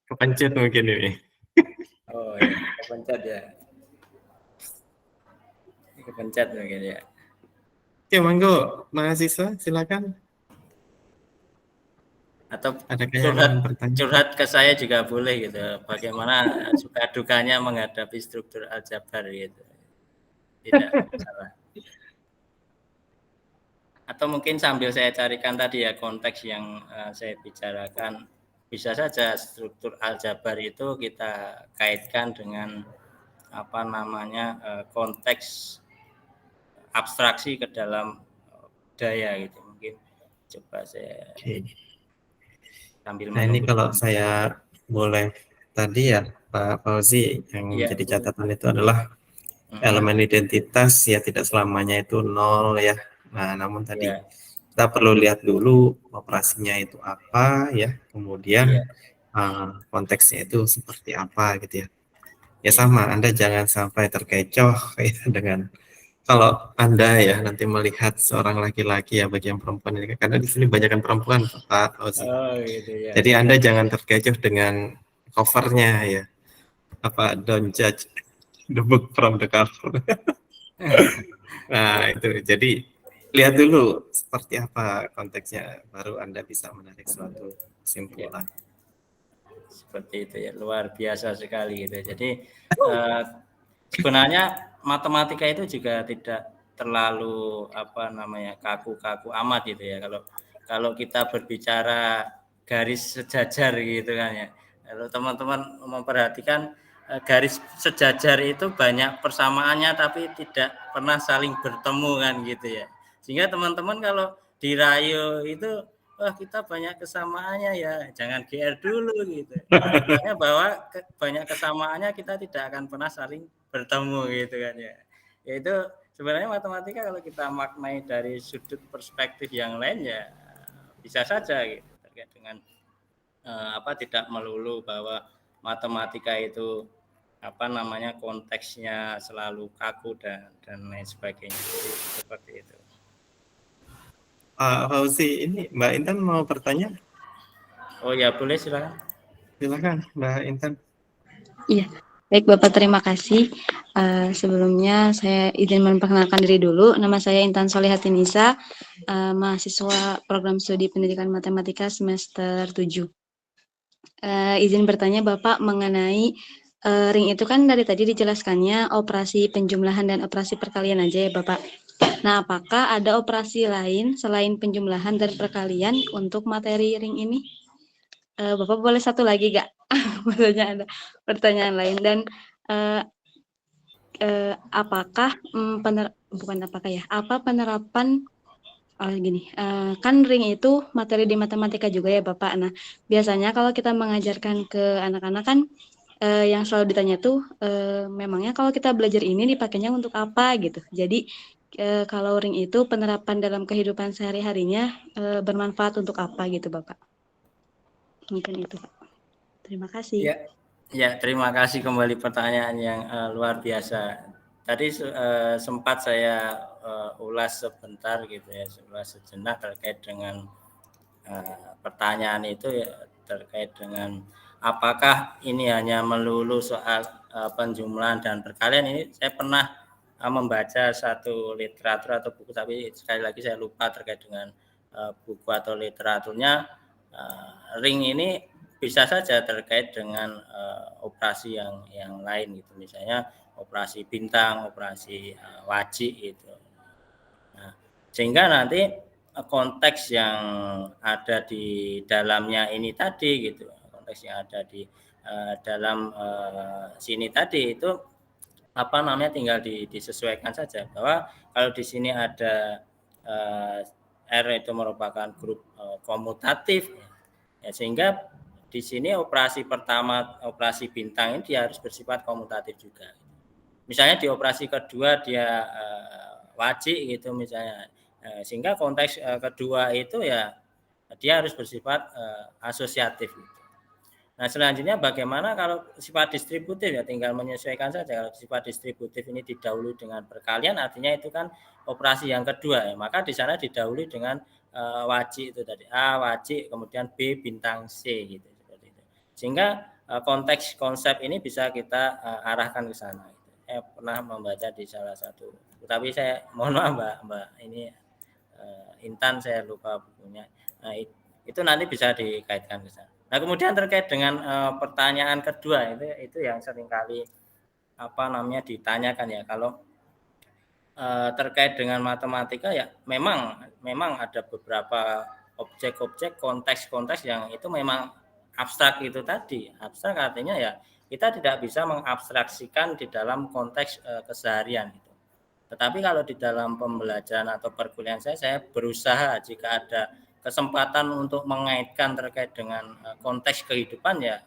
Kepencet mungkin ini. Oh ya, kepencet ya. Kepencet mungkin ya. Oke, monggo mahasiswa silakan. Atau Ada yang bertanya? curhat ke saya juga boleh gitu. Bagaimana suka dukanya menghadapi struktur aljabar gitu. Tidak masalah. Atau mungkin sambil saya carikan tadi ya konteks yang saya bicarakan, bisa saja struktur aljabar itu kita kaitkan dengan apa namanya konteks abstraksi ke dalam budaya gitu. Mungkin coba saya Oke. sambil Nah ini menunggu. kalau saya boleh tadi ya Pak Fauzi, yang Iya, jadi Bu. catatan itu adalah elemen identitas ya tidak selamanya itu nol ya. Nah namun tadi Ya, kita perlu lihat dulu operasinya itu apa ya, kemudian iya, konteksnya itu seperti apa gitu ya. Ya iya. sama, Anda jangan sampai terkecoh ya, dengan kalau Anda ya nanti melihat seorang laki-laki ya bagi yang perempuan ini, karena di sini banyak perempuan Pak Fauzi. Oh gitu ya. Jadi Anda jangan terkecoh dengan covernya ya. Apa don't judge the book from the cover. Nah, itu. Jadi lihat dulu seperti apa konteksnya, baru Anda bisa menarik suatu kesimpulan. Seperti itu ya, luar biasa sekali gitu. Jadi sebenarnya matematika itu juga tidak terlalu apa namanya kaku-kaku amat gitu ya. Kalau kita berbicara garis sejajar gitu kan ya. Kalau teman-teman memperhatikan garis sejajar itu banyak persamaannya tapi tidak pernah saling bertemu kan gitu ya. Sehingga teman-teman kalau dirayu itu wah kita banyak kesamaannya ya, jangan GR dulu gitu. Artinya bahwa banyak kesamaannya kita tidak akan pernah saling bertemu gitu kan ya. Yaitu sebenarnya matematika kalau kita maknai dari sudut perspektif yang lain ya bisa saja gitu terkait dengan tidak melulu bahwa matematika itu apa namanya konteksnya selalu kaku dan lain sebagainya. Jadi, seperti itu. Pak Fauzi, ini Mbak Intan mau bertanya? Oh ya boleh silakan. Silakan Mbak Intan. Iya. Baik Bapak, terima kasih. Sebelumnya saya izin memperkenalkan diri dulu. Nama saya Intan Solihatinisa, mahasiswa program studi pendidikan matematika semester 7. Izin bertanya Bapak mengenai ring itu kan dari tadi dijelaskannya operasi penjumlahan dan operasi perkalian aja ya Bapak. Nah, apakah ada operasi lain selain penjumlahan dan perkalian untuk materi ring ini? Bapak boleh satu lagi gak? Maksudnya ada pertanyaan lain. Dan apakah apa penerapan kan ring itu materi di matematika juga ya Bapak. Nah, biasanya kalau kita mengajarkan ke anak-anak kan yang selalu ditanya tuh memangnya kalau kita belajar ini dipakainya untuk apa gitu. Jadi kalau ring itu penerapan dalam kehidupan sehari-harinya bermanfaat untuk apa gitu Bapak. Mungkin itu Pak. Terima kasih. Ya, terima kasih kembali pertanyaan yang luar biasa. Tadi sempat saya ulas sebentar gitu ya, ulas sejenak terkait dengan pertanyaan itu ya, terkait dengan apakah ini hanya melulu soal penjumlahan dan perkalian. Ini saya pernah membaca satu literatur atau buku, tapi sekali lagi saya lupa terkait dengan buku atau literaturnya. Ring ini bisa saja terkait dengan operasi yang lain gitu, misalnya operasi bintang, operasi wajik gitu. Nah, sehingga nanti konteks yang ada di dalamnya ini tadi gitu, konteks yang ada di dalam sini tadi itu apa namanya tinggal disesuaikan saja bahwa kalau di sini ada R itu merupakan grup komutatif ya, sehingga di sini operasi pertama, operasi bintang ini dia harus bersifat komutatif juga. Misalnya di operasi kedua dia wajib gitu misalnya, sehingga konteks kedua itu ya dia harus bersifat asosiatif gitu. Nah, selanjutnya bagaimana kalau sifat distributif, ya tinggal menyesuaikan saja. Kalau sifat distributif ini didahului dengan perkalian, artinya itu kan operasi yang kedua ya. Maka di sana didahului dengan wajib itu tadi, A wajib, kemudian B bintang C gitu seperti itu. Sehingga konteks konsep ini bisa kita arahkan ke sana. Saya pernah membaca di salah satu, tapi saya mohon maaf Mbak ini Intan, saya lupa bukunya. Nah, itu nanti bisa dikaitkan ke sana. Nah, kemudian terkait dengan pertanyaan kedua itu yang seringkali ditanyakan ya, kalau terkait dengan matematika ya memang ada beberapa objek-objek konteks-konteks yang itu memang abstrak itu tadi. Abstrak artinya ya kita tidak bisa mengabstraksikan di dalam konteks keseharian itu. Tetapi kalau di dalam pembelajaran atau perkuliahan saya berusaha jika ada kesempatan untuk mengaitkan terkait dengan konteks kehidupan ya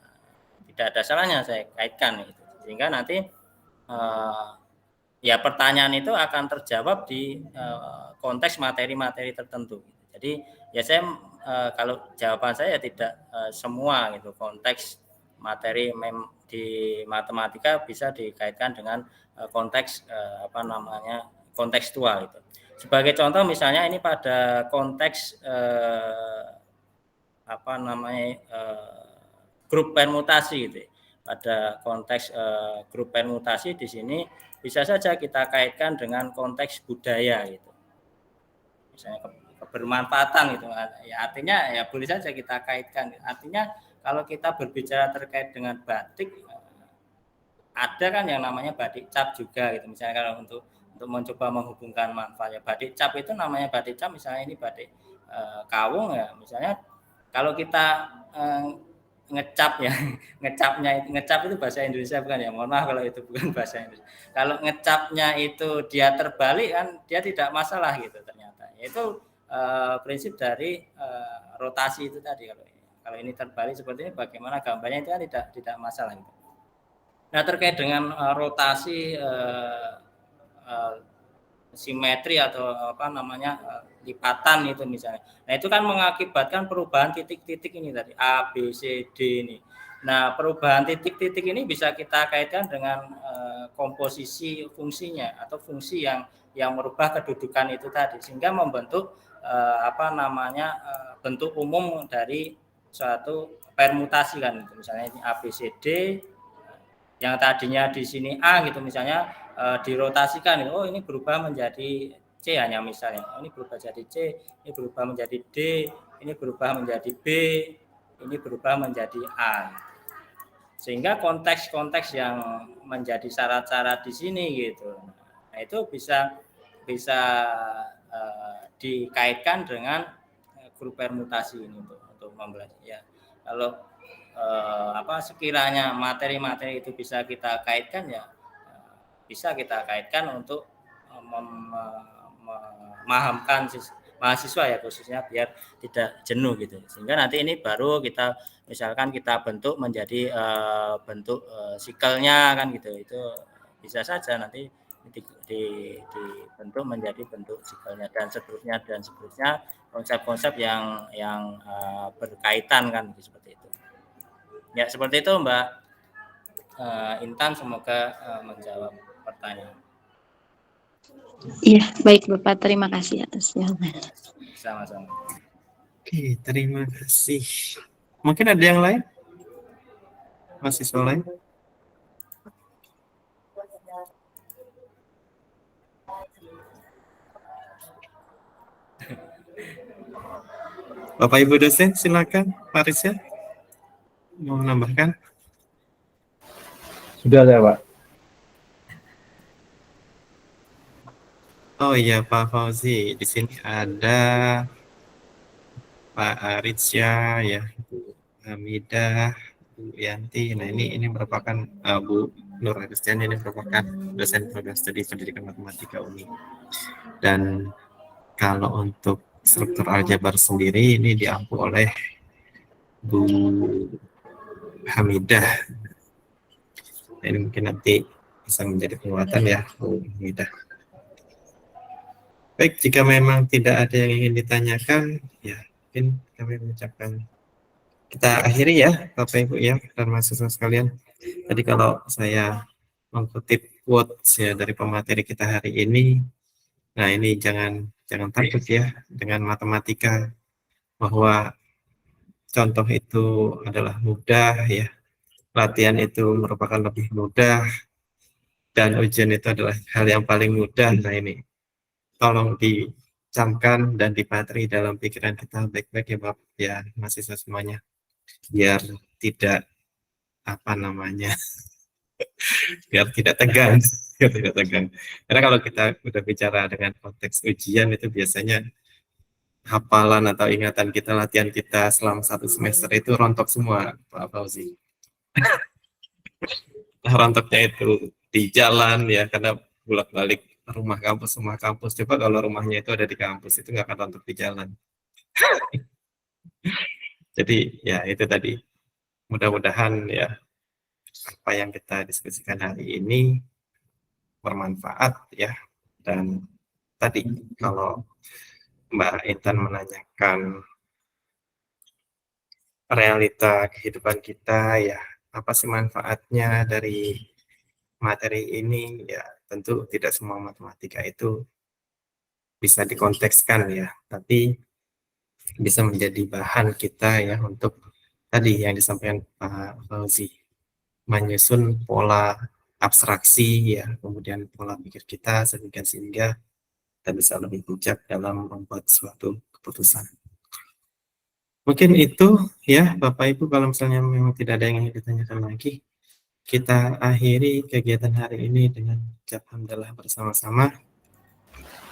tidak ada salahnya saya kaitkan itu, sehingga nanti ya pertanyaan itu akan terjawab di konteks materi-materi tertentu. Jadi ya saya kalau jawaban saya tidak semua gitu konteks materi di matematika bisa dikaitkan dengan konteks kontekstual itu. Sebagai contoh misalnya ini pada konteks grup permutasi gitu. Pada konteks grup permutasi di sini bisa saja kita kaitkan dengan konteks budaya gitu. Misalnya kebermanfaatan gitu. Ya artinya ya boleh saja kita kaitkan. Artinya kalau kita berbicara terkait dengan batik, ada kan yang namanya batik cap juga gitu. Misalnya kalau untuk mencoba menghubungkan manfaatnya batik cap itu namanya batik cap, misalnya ini batik kawung ya, misalnya kalau kita ngecap ya, ngecap itu bahasa Indonesia bukan ya, mohon maaf kalau itu bukan bahasa Indonesia. Kalau ngecapnya itu dia terbalik kan dia tidak masalah gitu ternyata. Itu prinsip dari rotasi itu tadi. Kalau ini terbalik seperti ini bagaimana gambarnya itu kan tidak masalah gitu. Nah, terkait dengan rotasi simetri atau lipatan itu misalnya. Nah, itu kan mengakibatkan perubahan titik-titik ini tadi A, B, C, D ini. Nah, perubahan titik-titik ini bisa kita kaitkan dengan komposisi fungsinya atau fungsi yang merubah kedudukan itu tadi sehingga membentuk bentuk umum dari suatu permutasi kan. Misalnya ini A, B, C, D yang tadinya di sini A gitu misalnya dirotasikan, oh ini berubah menjadi C hanya misalnya, oh, ini berubah jadi C, ini berubah menjadi D, ini berubah menjadi B, ini berubah menjadi A. Sehingga konteks-konteks yang menjadi syarat-syarat di sini gitu. Nah, itu bisa dikaitkan dengan grup permutasi ini untuk membelajar ya. Kalau sekiranya materi-materi itu bisa kita kaitkan ya bisa kita kaitkan untuk memahamkan mahasiswa ya khususnya biar tidak jenuh gitu. Sehingga nanti ini baru kita misalkan kita bentuk menjadi bentuk sikelnya kan gitu. Itu bisa saja nanti dibentuk menjadi bentuk sikelnya dan seterusnya konsep-konsep yang berkaitan kan seperti itu. Ya seperti itu Mbak Intan, semoga menjawab pertanyaan. Iya, baik Bapak, terima kasih atas jawabannya. Sama-sama. Oke, terima kasih. Mungkin ada yang lain? Mahasiswa lain? Bapak Ibu dosen, silakan. Pak Rizya, mau menambahkan? Sudah ada, Pak. Oh iya, Pak Fauzi. Di sini ada Pak Rizya, ya, Bu Hamidah, Bu Yanti. Nah, ini merupakan Bu Nur Agustin, ini merupakan dosen program studi pendidikan matematika UNI. Dan kalau untuk struktur aljabar sendiri ini diampu oleh Bu Hamidah. Nah, ini mungkin nanti bisa menjadi penguatan ya, Bu Hamidah. Baik, jika memang tidak ada yang ingin ditanyakan, ya mungkin kami mengucapkan kita akhiri ya, Bapak Ibu ya, dan mahasiswa sekalian. Tadi kalau saya mengutip quotes ya dari pemateri kita hari ini, nah ini jangan takut ya dengan matematika, bahwa contoh itu adalah mudah ya, latihan itu merupakan lebih mudah, dan ujian itu adalah hal yang paling mudah. Nah ini tolong dicamkan dan dipatri dalam pikiran kita baik-baik ya Bapak ya, mahasiswa semuanya, biar tidak apa namanya, biar tidak tegang, biar tidak tegang. Karena kalau kita udah bicara dengan konteks ujian itu biasanya hafalan atau ingatan kita, latihan kita selama 1 semester itu rontok semua, Pak Fauzi. Nah, rontoknya itu di jalan ya, karena bolak-balik rumah kampus. Coba kalau rumahnya itu ada di kampus, itu nggak akan rontok di jalan. Jadi ya itu tadi, mudah-mudahan ya apa yang kita diskusikan hari ini bermanfaat ya. Dan tadi kalau Mbak Intan menanyakan realita kehidupan kita ya, apa sih manfaatnya dari materi ini, ya tentu tidak semua matematika itu bisa dikontekskan ya, tapi bisa menjadi bahan kita ya untuk tadi yang disampaikan Pak Fauzi, menyusun pola abstraksi ya, kemudian pola pikir kita sehingga kita bisa lebih bijak dalam membuat suatu keputusan. Mungkin itu ya Bapak Ibu, kalau misalnya memang tidak ada yang ingin ditanyakan lagi, kita akhiri kegiatan hari ini dengan ucap hamdalah bersama-sama.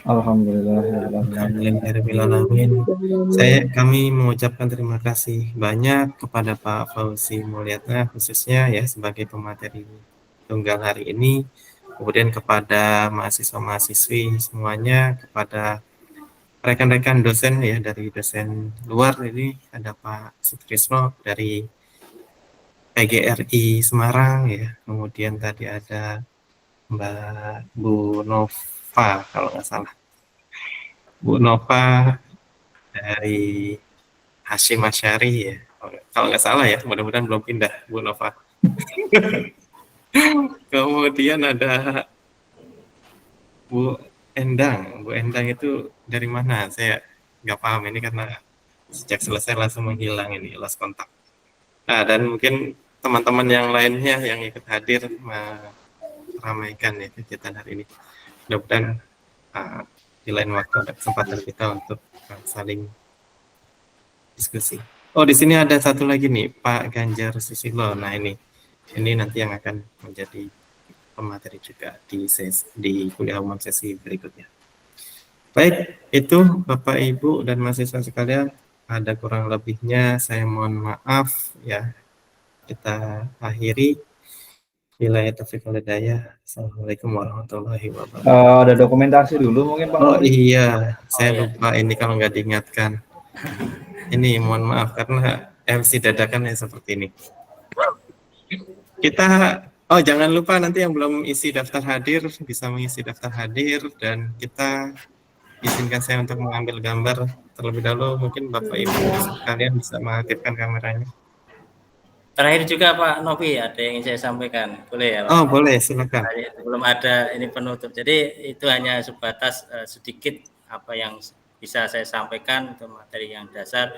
Alhamdulillahirrahmanirrahim. Kami mengucapkan terima kasih banyak kepada Pak Fauzi Mulyatna khususnya ya sebagai pemateri tunggal hari ini, kemudian kepada mahasiswa-mahasiswi semuanya, kepada rekan-rekan dosen ya dari dosen luar, ini ada Pak Sutrisno dari PGRI Semarang ya, kemudian tadi ada Bu Nova kalau nggak salah, Bu Nova dari Hashim Asyari ya, kalau nggak salah ya, mudah-mudahan belum pindah Bu Nova. Kemudian ada Bu Bu Endang itu dari mana? Saya nggak paham ini karena sejak selesai langsung menghilang, ini lost kontak. Nah, dan mungkin teman-teman yang lainnya yang ikut hadir meramaikan ya kegiatan hari ini. Mudah-mudahan di lain waktu ada kesempatan kita untuk saling diskusi. Oh, di sini ada satu lagi nih, Pak Ganjar Susilo. Nah, ini nanti yang akan menjadi pemateri juga di kuliah umum sesi berikutnya. Baik, itu Bapak Ibu dan mahasiswa sekalian, ada kurang lebihnya saya mohon maaf ya. Kita akhiri. Bila taufiq wal hidayah. Assalamualaikum warahmatullahi wabarakatuh. Ada dokumentasi dulu mungkin Pak. Oh iya, saya lupa ini kalau nggak diingatkan. Ini mohon maaf karena MC dadakan ya seperti ini. Kita, jangan lupa nanti yang belum isi daftar hadir bisa mengisi daftar hadir, dan kita izinkan saya untuk mengambil gambar terlebih dahulu. Mungkin Bapak Ibu sekalian bisa mengaktifkan kameranya. Terakhir juga Pak Novi, ada yang ingin saya sampaikan, boleh ya Pak? Oh boleh, silakan. Belum ada ini penutup, jadi itu hanya sebatas sedikit apa yang bisa saya sampaikan untuk materi yang dasar.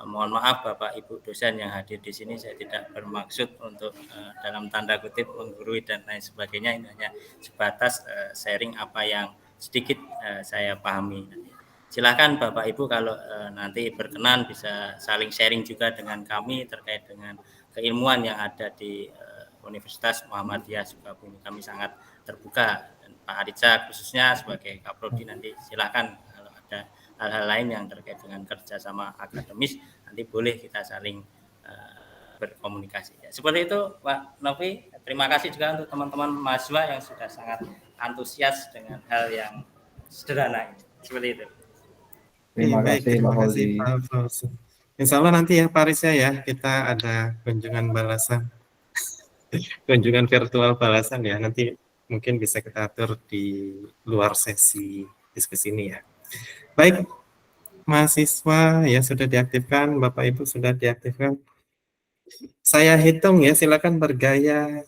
Mohon maaf Bapak Ibu dosen yang hadir di sini, saya tidak bermaksud untuk dalam tanda kutip menggurui dan lain sebagainya. Ini hanya sebatas sharing apa yang sedikit saya pahami. Silakan Bapak Ibu kalau nanti berkenan bisa saling sharing juga dengan kami terkait dengan keilmuan yang ada di Universitas Muhammadiyah Sukabumi. Kami sangat terbuka, dan Pak Aritza khususnya sebagai Kaprodi nanti silakan kalau ada hal-hal lain yang terkait dengan kerjasama akademis, nanti boleh kita saling berkomunikasi. Ya, seperti itu Pak Novi. Terima kasih juga untuk teman-teman mahasiswa yang sudah sangat antusias dengan hal yang sederhana ini. Seperti itu. Terima kasih Pak Fauzi. Insya Allah nanti ya Pak Risya ya, kita ada kunjungan balasan, kunjungan virtual balasan ya. Nanti mungkin bisa kita atur di luar sesi diskusi ini ya. Baik, mahasiswa ya sudah diaktifkan, Bapak Ibu sudah diaktifkan. Saya hitung ya, silakan bergaya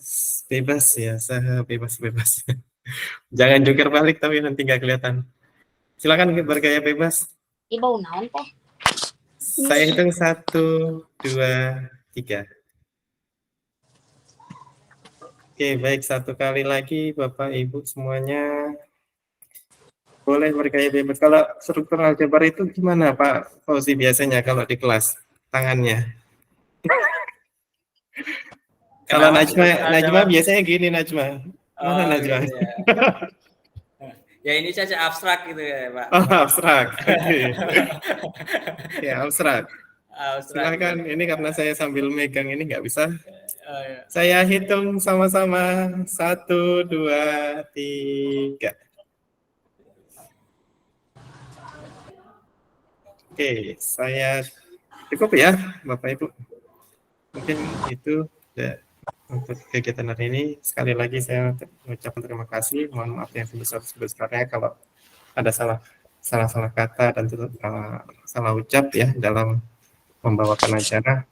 bebas ya, bebas. Jangan jungkir balik tapi nanti nggak kelihatan. Silakan bergaya bebas. Ibu naon teh? Saya hitung 1, 2, 3. Oke, baik, satu kali lagi Bapak Ibu semuanya boleh bergaya bebas. Kalau struktur aljabar itu gimana Pak Fauzi biasanya kalau di kelas tangannya? Kalau Najma biasanya gini Najma. Mana Najma? Gitu ya. Ya ini saja abstrak gitu ya Pak. Oh, abstrak. Oke. Ya, abstrak. Abstrak. Silakan, ini karena saya sambil megang ini nggak bisa. Oh, ya. Saya hitung sama-sama. 1, 2, 3. Oke, saya cukup ya Bapak Ibu. Mungkin itu untuk kegiatan hari ini. Sekali lagi saya mengucapkan terima kasih. Mohon maaf yang sebesar-besarnya kalau ada salah kata dan salah ucap ya dalam membawakan acara.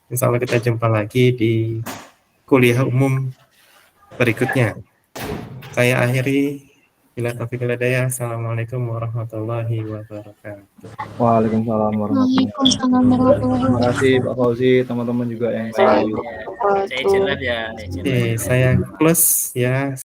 Insya Allah kita jumpa lagi di kuliah umum berikutnya. Saya akhiri. Bila taufiq wal hidayah. Assalamualaikum warahmatullahi wabarakatuh. Waalaikumsalam warahmatullahi wabarakatuh. Terima kasih Pak Fauzi, teman-teman juga yang saya. Saya izin ya. Oke, saya close ya.